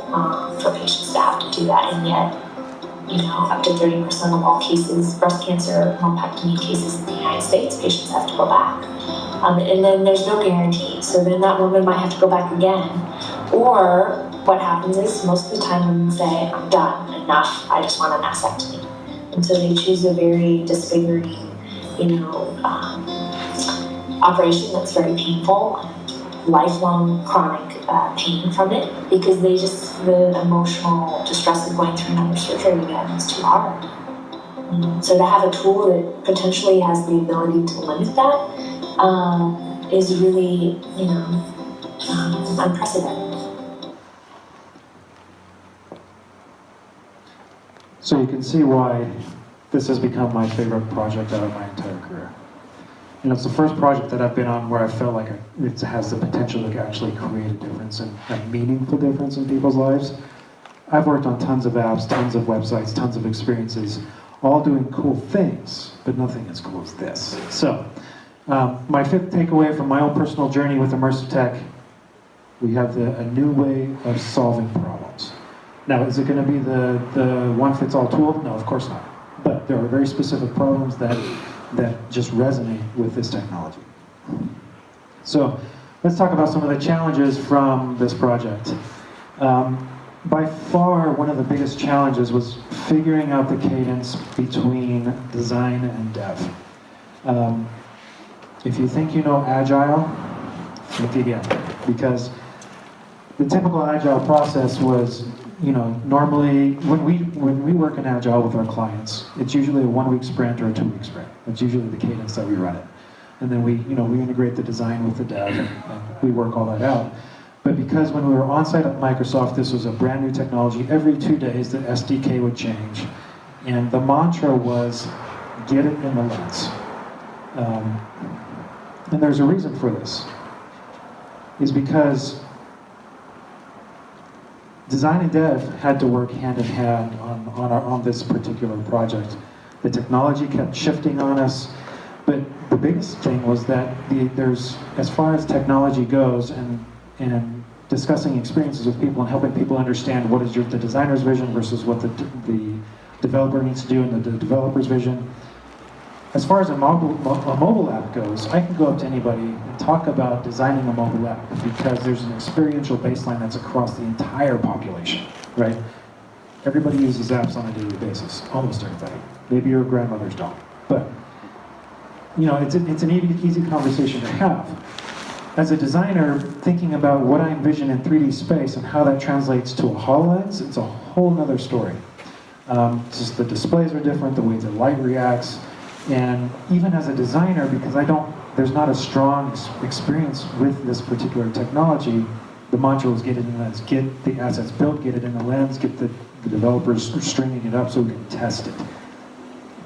for patients to have to do that, and yet, you know, up to 30% of all cases, breast cancer, lumpectomy cases in the United States, patients have to go back. And then there's no guarantee. So then that woman might have to go back again. Or what happens is most of the time women say, I'm done, enough, I just want a mastectomy. And so they choose a very disfiguring, you know, operation that's very painful, lifelong chronic pain from it, because the emotional distress of going through another surgery again is too hard. So to have a tool that potentially has the ability to limit that is really, you know, unprecedented. So you can see why this has become my favorite project out of my entire career. You know, it's the first project that I've been on where I felt like it has the potential to actually create a difference and a meaningful difference in people's lives. I've worked on tons of apps, tons of websites, tons of experiences, all doing cool things, but nothing as cool as this. So, my fifth takeaway from my own personal journey with immersive tech, we have a new way of solving problems. Now, is it going to be the one-fits-all tool? No, of course not. But there are very specific problems that just resonate with this technology. So let's talk about some of the challenges from this project. By far, one of the biggest challenges was figuring out the cadence between design and dev. If you think you know Agile, think again. Because the typical Agile process was normally when we work in Agile with our clients, it's usually a 1-week sprint or a 2-week sprint. That's usually the cadence that we run it. And then we integrate the design with the dev, and we work all that out. But because when we were on site at Microsoft, this was a brand new technology, every 2 days the SDK would change. And the mantra was, get it in the lens. And there's a reason for this. Is because design and dev had to work hand in hand on this particular project. The technology kept shifting on us, but the biggest thing was that there's, as far as technology goes, and discussing experiences with people and helping people understand what is the designer's vision versus what the developer needs to do and the developer's vision. As far as a mobile app goes, I can go up to anybody and talk about designing a mobile app because there's an experiential baseline that's across the entire population, right? Everybody uses apps on a daily basis, almost everybody. Maybe your grandmothers don't, but it's an easy conversation to have. As a designer, thinking about what I envision in 3D space and how that translates to a HoloLens, it's a whole other story. Just the displays are different, the way the light reacts. And even as a designer, because there's not a strong experience with this particular technology, the mantra was get it in the lens, get the assets built, get it in the lens, get the developers stringing it up so we can test it.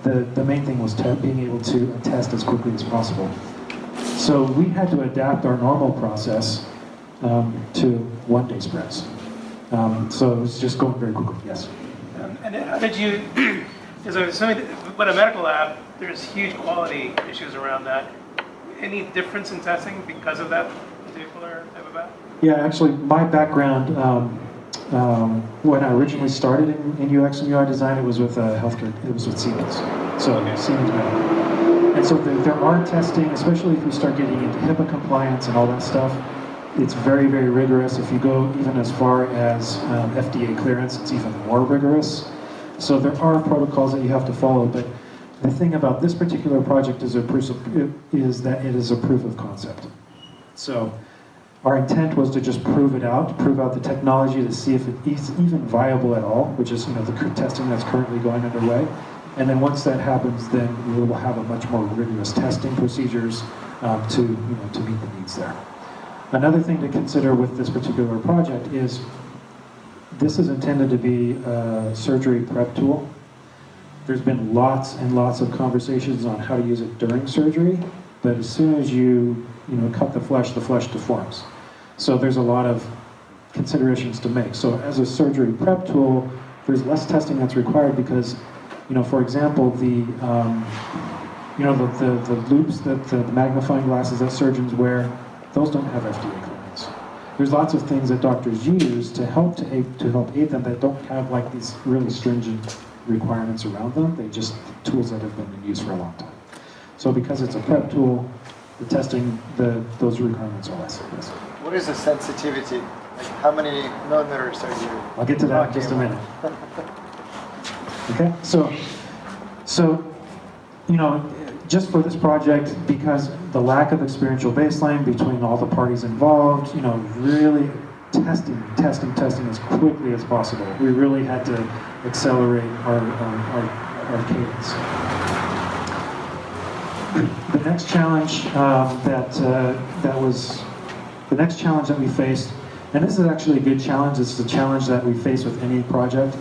The main thing was being able to test as quickly as possible. So we had to adapt our normal process to 1-day sprints. So it was just going very quickly, yes. And how did you, because I'm assuming with a medical lab, there's huge quality issues around that. Any difference in testing because of that particular type of app? Yeah, actually, my background, when I originally started in UX and UI design, it was with healthcare, it was with Siemens. So okay. Siemens Medical. And so there are testing, especially if we start getting into HIPAA compliance and all that stuff. It's very, very rigorous. If you go even as far as FDA clearance, it's even more rigorous. So there are protocols that you have to follow, but the thing about this particular project is that it is a proof of concept. So our intent was to just prove out the technology to see if it is even viable at all, which is the testing that's currently going underway. And then once that happens, then we will have a much more rigorous testing procedures to meet the needs there. Another thing to consider with this particular project is this is intended to be a surgery prep tool. There's been lots and lots of conversations on how to use it during surgery, but as soon as you cut the flesh deforms. So there's a lot of considerations to make. So as a surgery prep tool, there's less testing that's required because, for example, the loops that the magnifying glasses that surgeons wear, those don't have FDA clearance. There's lots of things that doctors use to help aid them that don't have like these really stringent requirements around them. They're just tools that have been in use for a long time. So because it's a prep tool, the testing, those requirements are less. Yes. What is the sensitivity? Like how many millimeters are you? I'll get to that in just a minute. Okay, so just for this project, because the lack of experiential baseline between all the parties involved, really testing as quickly as possible. We really had to accelerate our cadence. The next challenge the next challenge that we faced, and this is actually a good challenge, it's the challenge that we face with any project,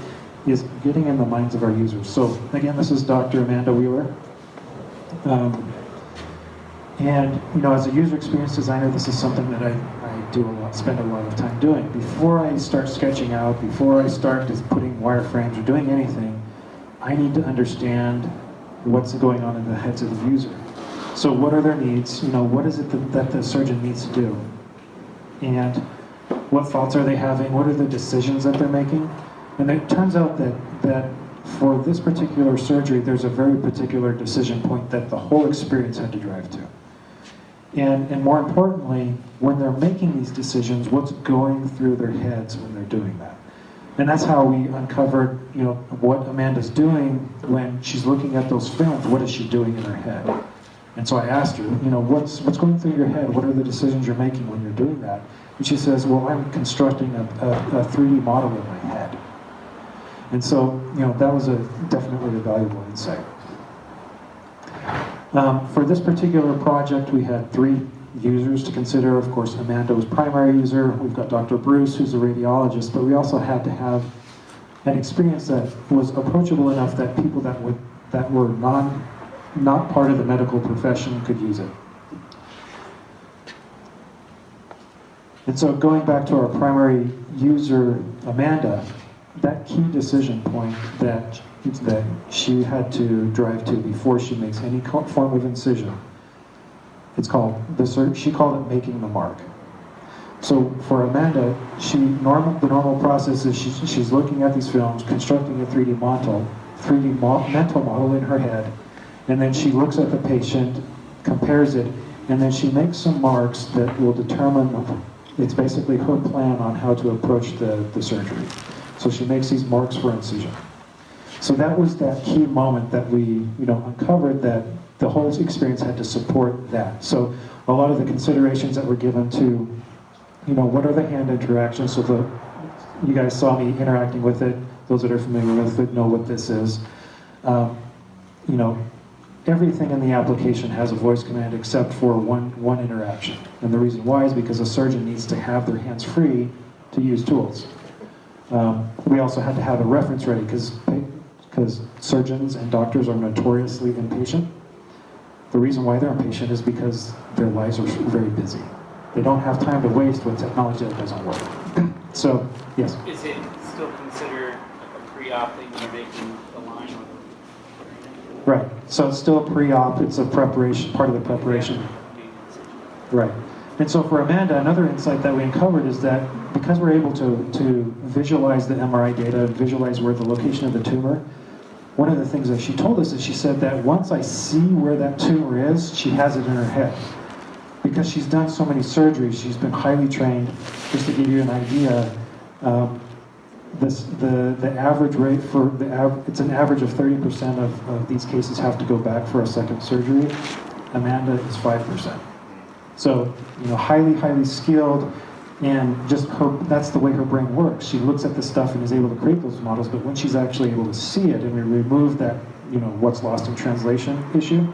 is getting in the minds of our users. So again, this is Dr. Amanda Wheeler. And as a user experience designer, this is something that I spend a lot of time doing. Before I start sketching out, before I start just putting wireframes or doing anything, I need to understand what's going on in the heads of the user. So what are their needs? What is it that the surgeon needs to do? And what thoughts are they having? What are the decisions that they're making? And it turns out that for this particular surgery, there's a very particular decision point that the whole experience had to drive to. And more importantly, when they're making these decisions, what's going through their heads when they're doing that? And that's how we uncovered, what Amanda's doing when she's looking at those films. What is she doing in her head? And so I asked her, what's going through your head? What are the decisions you're making when you're doing that? And she says, well, I'm constructing a 3D model in my head. And so, that was definitely a valuable insight. For this particular project, we had 3 users to consider. Of course, Amanda was primary user. We've got Dr. Bruce, who's a radiologist, but we also had to have an experience that was approachable enough that people that were not part of the medical profession could use it. And so going back to our primary user, Amanda, that key decision point that she had to drive to before she makes any form of incision, it's called, she called it making the mark. So for Amanda, the normal process is she's looking at these films, constructing a 3D mental model in her head, and then she looks at the patient, compares it, and then she makes some marks that will determine, it's basically her plan on how to approach the surgery. So she makes these marks for incision. So that was that key moment that we uncovered that the whole experience had to support that. So a lot of the considerations that were given to, what are the hand interactions? So you guys saw me interacting with it. Those that are familiar with it know what this is. Everything in the application has a voice command except for one interaction. And the reason why is because a surgeon needs to have their hands free to use tools. We also had to have a reference ready because surgeons and doctors are notoriously impatient. The reason why they're impatient is because their lives are very busy. They don't have time to waste with technology that doesn't work. So, yes? Is it still considered like a pre-op that you're making the line or Right. So it's still a pre-op. It's a preparation, part of the preparation. Right. And so for Amanda, another insight that we uncovered is that because we're able to visualize the MRI data, visualize where the location of the tumor, one of the things that she told us is she said that once I see where that tumor is, she has it in her head. Because she's done so many surgeries, she's been highly trained. Just to give you an idea, the average rate it's an average of 30% of these cases have to go back for a second surgery. Amanda is 5%. So, highly skilled, and just that's the way her brain works. She looks at the stuff and is able to create those models, but when she's actually able to see it and we remove that, what's lost in translation issue,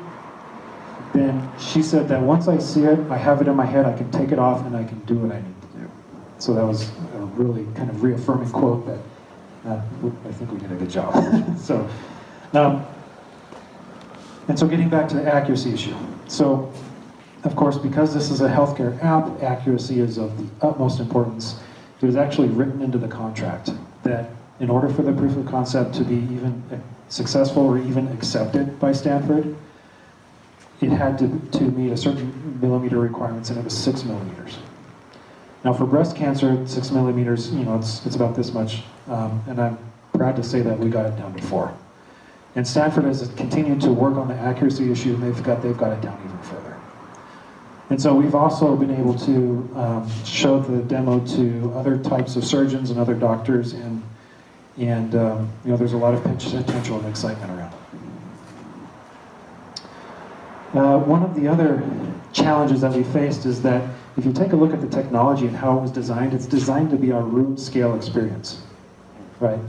then she said that once I see it, I have it in my head, I can take it off and I can do what I need to do. So that was a really kind of reaffirming quote that I think we did a good job. And so getting back to the accuracy issue. So, of course, because this is a healthcare app, accuracy is of the utmost importance. It was actually written into the contract that in order for the proof of concept to be even successful or even accepted by Stanford, it had to meet a certain millimeter requirements, and it was 6 millimeters. Now for breast cancer, 6 millimeters, it's about this much, and I'm proud to say that we got it down to 4. And Stanford has continued to work on the accuracy issue, and they've got it down even further. And so we've also been able to show the demo to other types of surgeons and other doctors, and there's a lot of potential and excitement around it. One of the other challenges that we faced is that if you take a look at the technology and how it was designed, it's designed to be a room scale experience, right?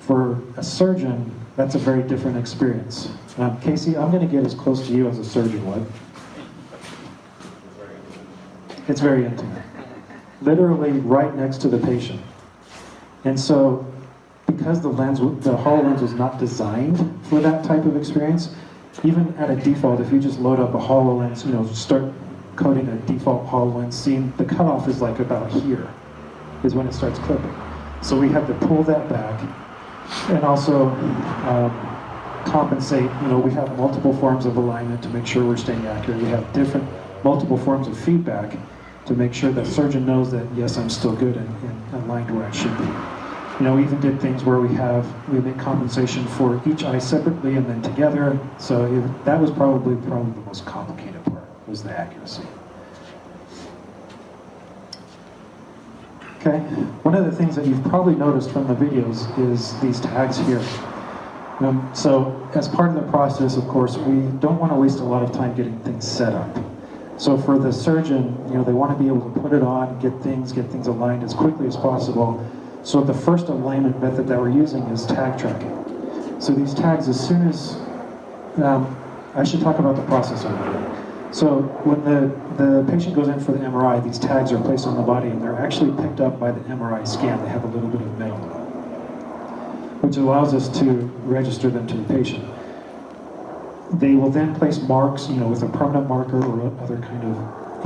For a surgeon, that's a very different experience. Casey, I'm going to get as close to you as a surgeon would. It's very intimate. Literally right next to the patient. And so, because the HoloLens was not designed for that type of experience, even at a default, if you just load up a HoloLens, start coding a default HoloLens scene, the cutoff is like about here, is when it starts clipping. So we have to pull that back and also compensate. We have multiple forms of alignment to make sure we're staying accurate. We have multiple forms of feedback to make sure that surgeon knows that, yes, I'm still good and aligned where I should be. We even did things where we make compensation for each eye separately and then together. So that was probably the most complicated part, was the accuracy. Okay, one of the things that you've probably noticed from the videos is these tags here. So as part of the process, of course, we don't want to waste a lot of time getting things set up. So for the surgeon, they want to be able to put it on, get things aligned as quickly as possible. So the first alignment method that we're using is tag tracking. So these tags, as soon as, I should talk about the process a little bit. So when the patient goes in for the MRI, these tags are placed on the body and they're actually picked up by the MRI scan. They have a little bit of metal, which allows us to register them to the patient. They will then place marks, with a permanent marker or other kind of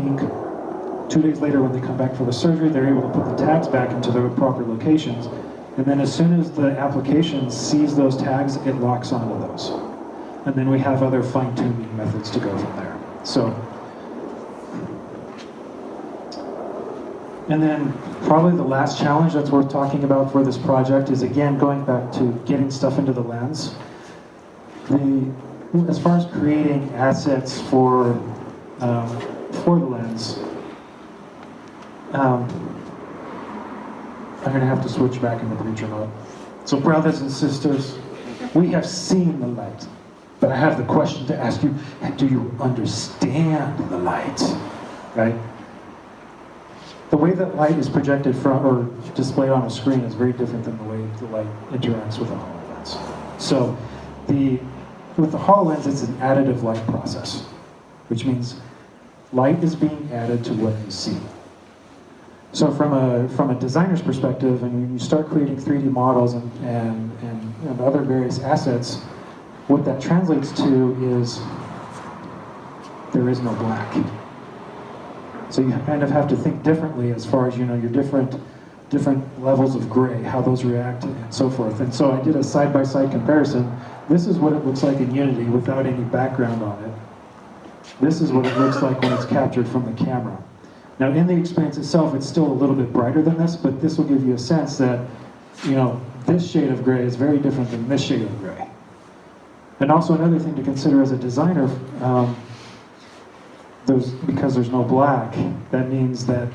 ink. 2 days later, when they come back for the surgery, they're able to put the tags back into their proper locations. And then as soon as the application sees those tags, it locks onto those. And then we have other fine-tuning methods to go from there. So, and then probably the last challenge that's worth talking about for this project is, again, going back to getting stuff into the lens. As far as creating assets for the lens, I'm going to have to switch back into preacher mode. So brothers and sisters, we have seen the light, but I have the question to ask you, do you understand the light? Right? The way that light is projected from or displayed on a screen is very different than the way the light interacts with a HoloLens. So with the HoloLens, it's an additive light process, which means light is being added to what you see. So from a designer's perspective, and when you start creating 3D models and other various assets, what that translates to is there is no black. So you kind of have to think differently as far as, your different levels of gray, how those react and so forth. And so I did a side-by-side comparison. This is what it looks like in Unity without any background on it. This is what it looks like when it's captured from the camera. Now, in the experience itself, it's still a little bit brighter than this, but this will give you a sense that, this shade of gray is very different than this shade of gray. And also another thing to consider as a designer, because there's no black, that means that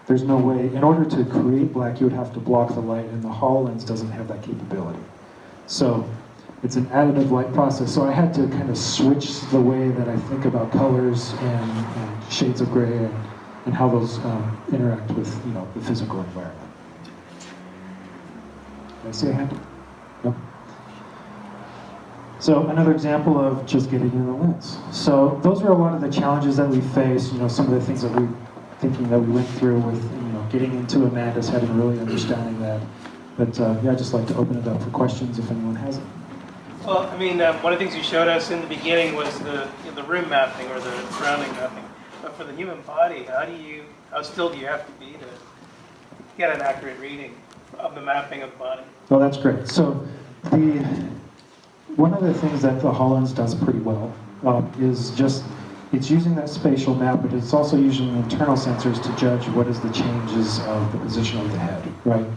there's no way, in order to create black, you would have to block the light, and the HoloLens doesn't have that capability. So it's an additive light process. So I had to kind of switch the way that I think about colors and shades of gray and how those interact with the physical environment. Did I see a hand? No. So another example of just getting in the lens. So those are a lot of the challenges that we face. Some of the things that we went through with getting into Amanda's head and really understanding that. But I'd just like to open it up for questions if anyone has it. Well, one of the things you showed us in the beginning was the room mapping or the surrounding mapping. But for the human body, how still do you have to be to get an accurate reading of the mapping of the body? Well, that's great. So one of the things that the HoloLens does pretty well is just, it's using that spatial map, but it's also using internal sensors to judge what is the changes of the position of the head, right?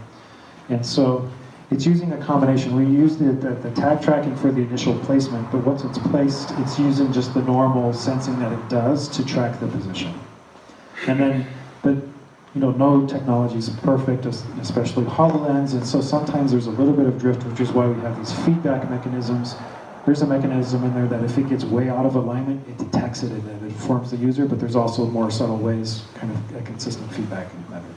And so it's using a combination. We use the tag tracking for the initial placement, but once it's placed, it's using just the normal sensing that it does to track the position. And then, but no technology is perfect, especially HoloLens, and so sometimes there's a little bit of drift, which is why we have these feedback mechanisms. There's a mechanism in there that if it gets way out of alignment, it detects it and it informs the user, but there's also more subtle ways, kind of a consistent feedback method.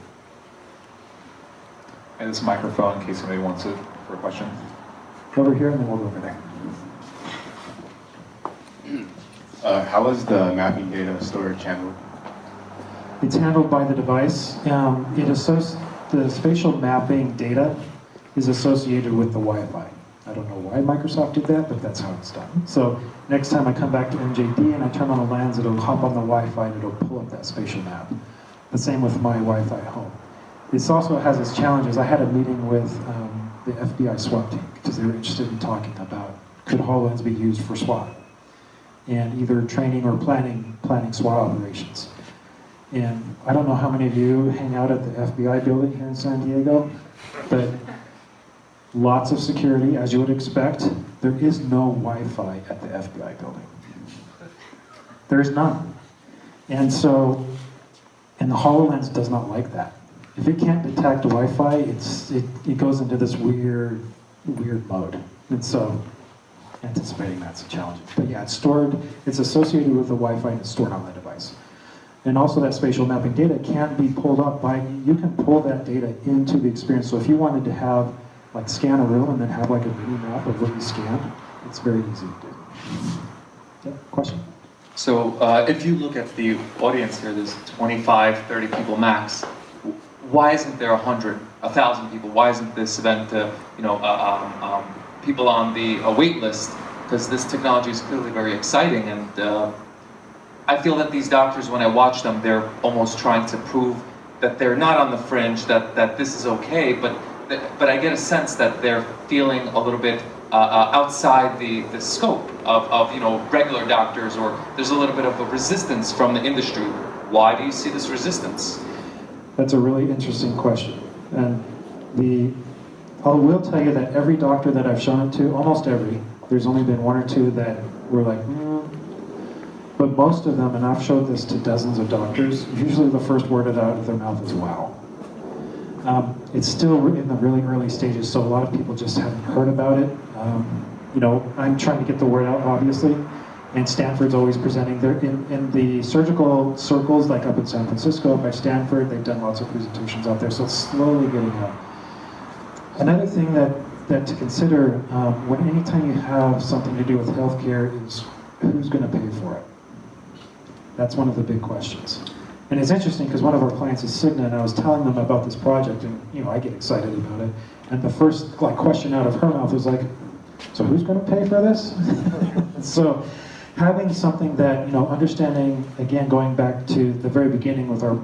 And this microphone, in case somebody wants it for a question. Over here, and then we'll go over there. How is the mapping data storage handled? It's handled by the device. The spatial mapping data is associated with the Wi-Fi. I don't know why Microsoft did that, but that's how it's done. So next time I come back to MJD and I turn on the lens, it'll hop on the Wi-Fi and it'll pull up that spatial map. The same with my Wi-Fi at home. This also has its challenges. I had a meeting with the FBI SWAT team because they were interested in talking about could HoloLens be used for SWAT and either training or planning SWAT operations. And I don't know how many of you hang out at the FBI building here in San Diego, but lots of security, as you would expect. There is no Wi-Fi at the FBI building. There is none. And the HoloLens does not like that. If it can't detect Wi-Fi, it goes into this weird mode. And so, anticipating that's a challenge. But yeah, it's associated with the Wi-Fi and it's stored on the device. And also that spatial mapping data can be pulled up by, you can pull that data into the experience. So if you wanted to have, like scan a room and then have like a mini map of what you scanned, it's very easy to do. Yeah, question? So if you look at the audience here, there's 25, 30 people max. Why isn't there 100, 1,000 people? Why isn't this event, people on the wait list? Because this technology is clearly very exciting, and I feel that these doctors, when I watch them, they're almost trying to prove that they're not on the fringe, that this is okay, but I get a sense that they're feeling a little bit outside the scope of regular doctors, or there's a little bit of a resistance from the industry. Why do you see this resistance? That's a really interesting question. And I will tell you that every doctor that I've shown it to, almost every, there's only been one or two that were like, but most of them, and I've showed this to dozens of doctors, usually the first word out of their mouth is wow. It's still in the really early stages, so a lot of people just haven't heard about it. I'm trying to get the word out, obviously, and Stanford's always presenting. They're in the surgical circles, like up in San Francisco, by Stanford, they've done lots of presentations out there, so it's slowly getting out. Another thing that to consider, anytime you have something to do with healthcare, is who's going to pay for it? That's one of the big questions. And it's interesting because one of our clients is Cigna, and I was telling them about this project, and I get excited about it. And the first question out of her mouth was like, "So who's going to pay for this?" So having something that understanding, again, going back to the very beginning with our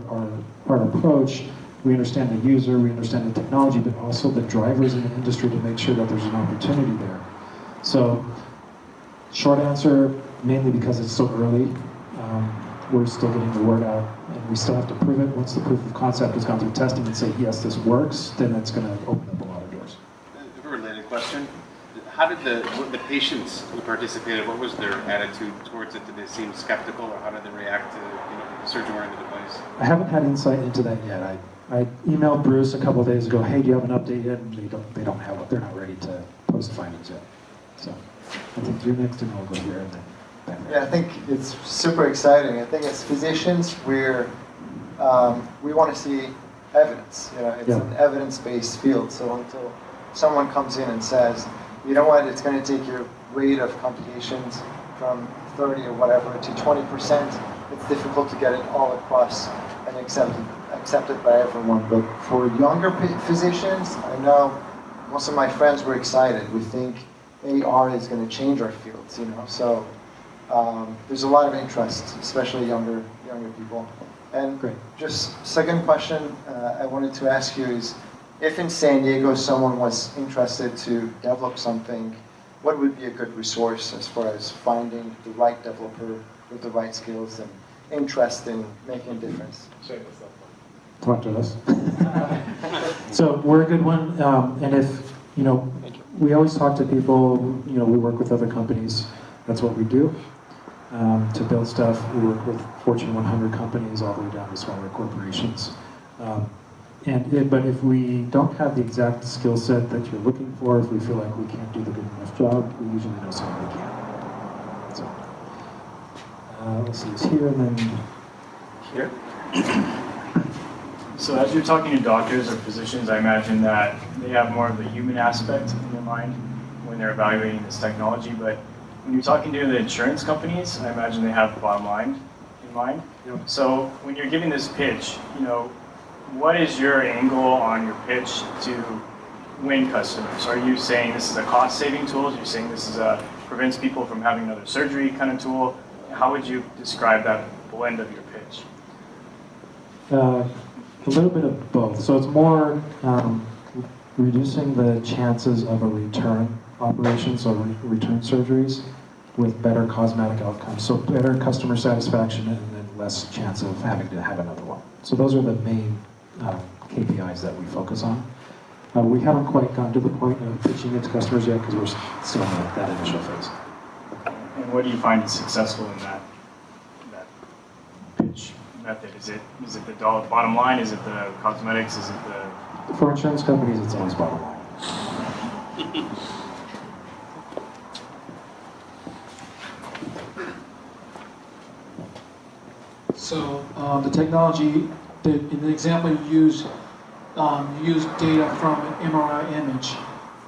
approach, we understand the user, we understand the technology, but also the drivers in the industry to make sure that there's an opportunity there. So, short answer, mainly because it's so early. We're still getting the word out, and we still have to prove it. Once the proof of concept has gone through testing and say, yes, this works, then it's going to open up a lot of doors. A related question. How did the patients who participated, what was their attitude towards it? Did they seem skeptical, or how did they react to the surgeon-oriented device? I haven't had insight into that yet. I emailed Bruce a couple of days ago, hey, do you have an update yet? And they don't have it. They're not ready to post findings yet. So I think you're next, and I'll go here and then. Yeah, I think it's super exciting. I think as physicians, we want to see evidence. It's an evidence-based field. So until someone comes in and says, you know what, it's going to take your rate of complications from 30 or whatever to 20%, it's difficult to get it all across and accepted by everyone. But for younger physicians, I know most of my friends were excited. We think AR is going to change our fields. So. There's a lot of interest, especially younger people. And Great. Just second question I wanted to ask you is, if in San Diego someone was interested to develop something, what would be a good resource as far as finding the right developer with the right skills and interest in making a difference? Talk to us. So we're a good one, and if, we always talk to people, we work with other companies. That's what we do. To build stuff, we work with Fortune 100 companies all the way down to smaller corporations. But if we don't have the exact skill set that you're looking for, if we feel like we can't do the good enough job, we usually know someone who can. So, let's see, it's here and then here. So as you're talking to doctors or physicians, I imagine that they have more of the human aspect in their mind when they're evaluating this technology, but when you're talking to the insurance companies, I imagine they have the bottom line in mind. Yep. So when you're giving this pitch, what is your angle on your pitch to win customers? Are you saying this is a cost-saving tool? Are you saying this is prevents people from having another surgery kind of tool? How would you describe that blend of your pitch? A little bit of both. So it's more reducing the chances of a return operation, so return surgeries, with better cosmetic outcomes. So better customer satisfaction and then less chance of having to have another one. So those are the main KPIs that we focus on. We haven't quite gotten to the point of pitching it to customers yet because we're still in that initial phase. And what do you find is successful in that pitch method? Is it the bottom line? Is it the cosmetics? Is it the... For insurance companies, it's always bottom line. So the technology, in the example you use data from an MRI image.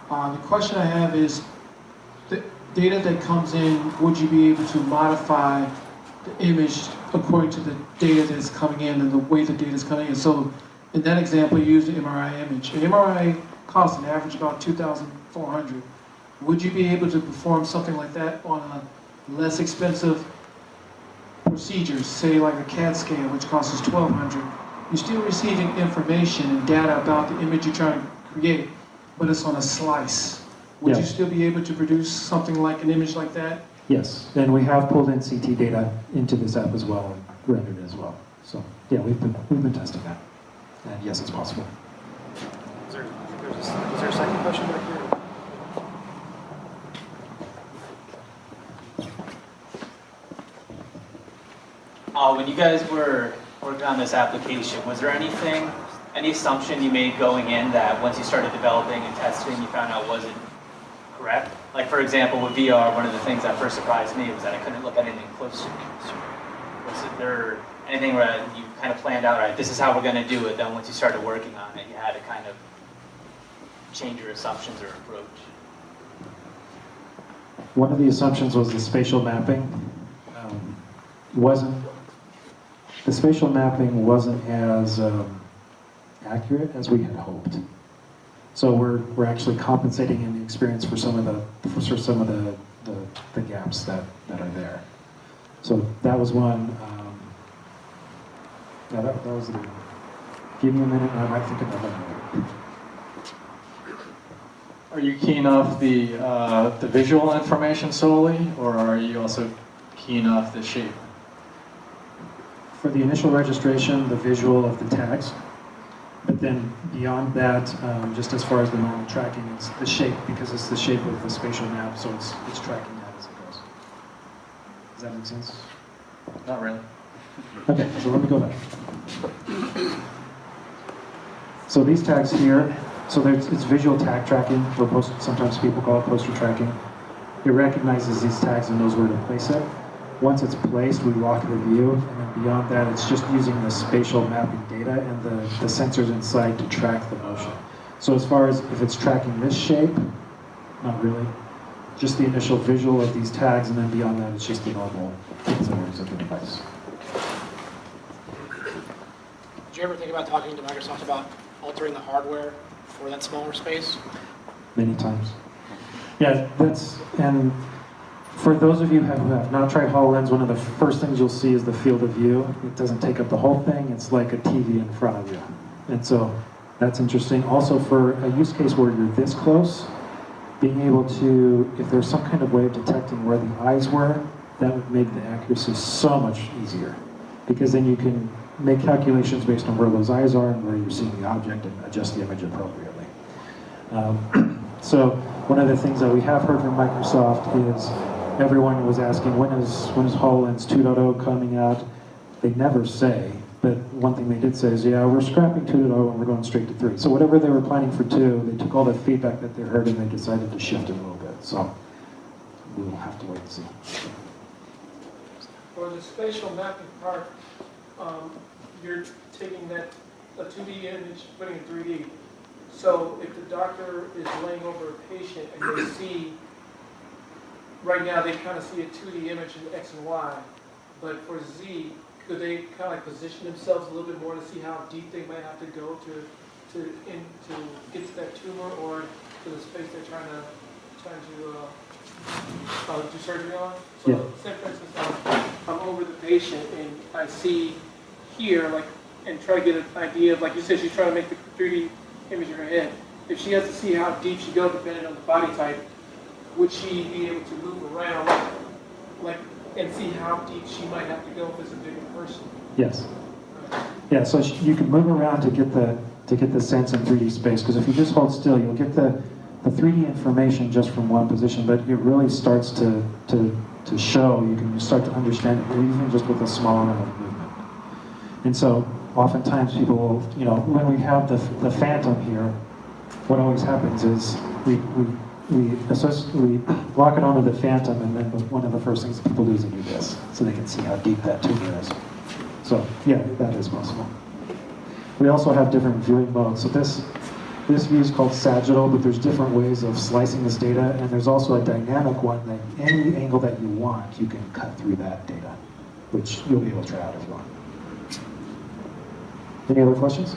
The question I have is, the data that comes in, would you be able to modify the image according to the data that is coming in and the way the data is coming in? So in that example, you used an MRI image. An MRI costs an average about $2,400. Would you be able to perform something like that on a less expensive procedure, say like a CAT scan, which costs us $1,200? You're still receiving information and data about the image you're trying to create, but it's on a slice. Would you still be able to produce something like an image like that? Yes, and we have pulled in CT data into this app as well and rendered it as well. So yeah, we've been testing that, and yes, it's possible. Is there a second question back here? When you guys were working on this application, was there any assumption you made going in that once you started developing and testing, you found out wasn't correct? Like for example, with VR, one of the things that first surprised me was that I couldn't look at anything close to me. Was there anything where you kind of planned out, all right, this is how we're going to do it, then once you started working on it, you had to kind of change your assumptions or approach? One of the assumptions was the spatial mapping the spatial mapping wasn't as accurate as we had hoped. So we're actually compensating in the experience for some of the gaps that are there. So that was one. Yeah, that was the. Give me a minute, and I might think of another one. Are you keen off the visual information solely, or are you also keen off the shape? For the initial registration, the visual of the tags, but then beyond that, just as far as the normal tracking, it's the shape, because it's the shape of the spatial map, so it's tracking that as it goes. Does that make sense? Not really. Okay, so let me go back. So these tags here, it's visual tag tracking, or sometimes people call it poster tracking. It recognizes these tags and knows where to place it. Once it's placed, we lock the view, and then beyond that, it's just using the spatial mapping data and the sensors inside to track the motion. So as far as if it's tracking this shape, not really. Just the initial visual of these tags, and then beyond that, it's just the normal sensors of the device. Did you ever think about talking to Microsoft about altering the hardware for that smaller space? Many times. Yeah, and for those of you who have not tried HoloLens, one of the first things you'll see is the field of view. It doesn't take up the whole thing. It's like a TV in front of you. And so that's interesting. Also, for a use case where you're this close, being able to, if there's some kind of way of detecting where the eyes were, that would make the accuracy so much easier. Because then you can make calculations based on where those eyes are and where you're seeing the object and adjust the image appropriately. So one of the things that we have heard from Microsoft is everyone was asking, when is HoloLens 2.0 coming out? They never say, but one thing they did say is, yeah, we're scrapping 2.0 and we're going straight to 3. So whatever they were planning for 2, they took all the feedback that they heard and they decided to shift it a little bit. So we'll have to wait and see. For the spatial mapping part, you're taking a 2D image, putting it in 3D. So if the doctor is laying over a patient and they see, right now they kind of see a 2D image in X and Y, but for Z, could they kind of like position themselves a little bit more to see how deep they might have to go to get to that tumor or to the space they're trying to do surgery on? So say for instance, I'm over the patient and I see here, and try to get an idea of, like you said, she's trying to make the 3D image in her head. If she has to see how deep she goes, depending on the body type, would she be able to move around, and see how deep she might have to go if it's a bigger person? Yes. Yeah, so you can move around to get the sense in 3D space, because if you just hold still, you'll get the 3D information just from one position, but it really starts to show. You can start to understand it even just with a small amount of movement. And so oftentimes people will, when we have the phantom here, what always happens is we lock it onto the phantom, and then one of the first things people do is they do this, so they can see how deep that tumor is. So yeah, that is possible. We also have different viewing modes. So this view is called sagittal, but there's different ways of slicing this data, and there's also a dynamic one that any angle that you want, you can cut through that data, which you'll be able to try out if you want. Any other questions?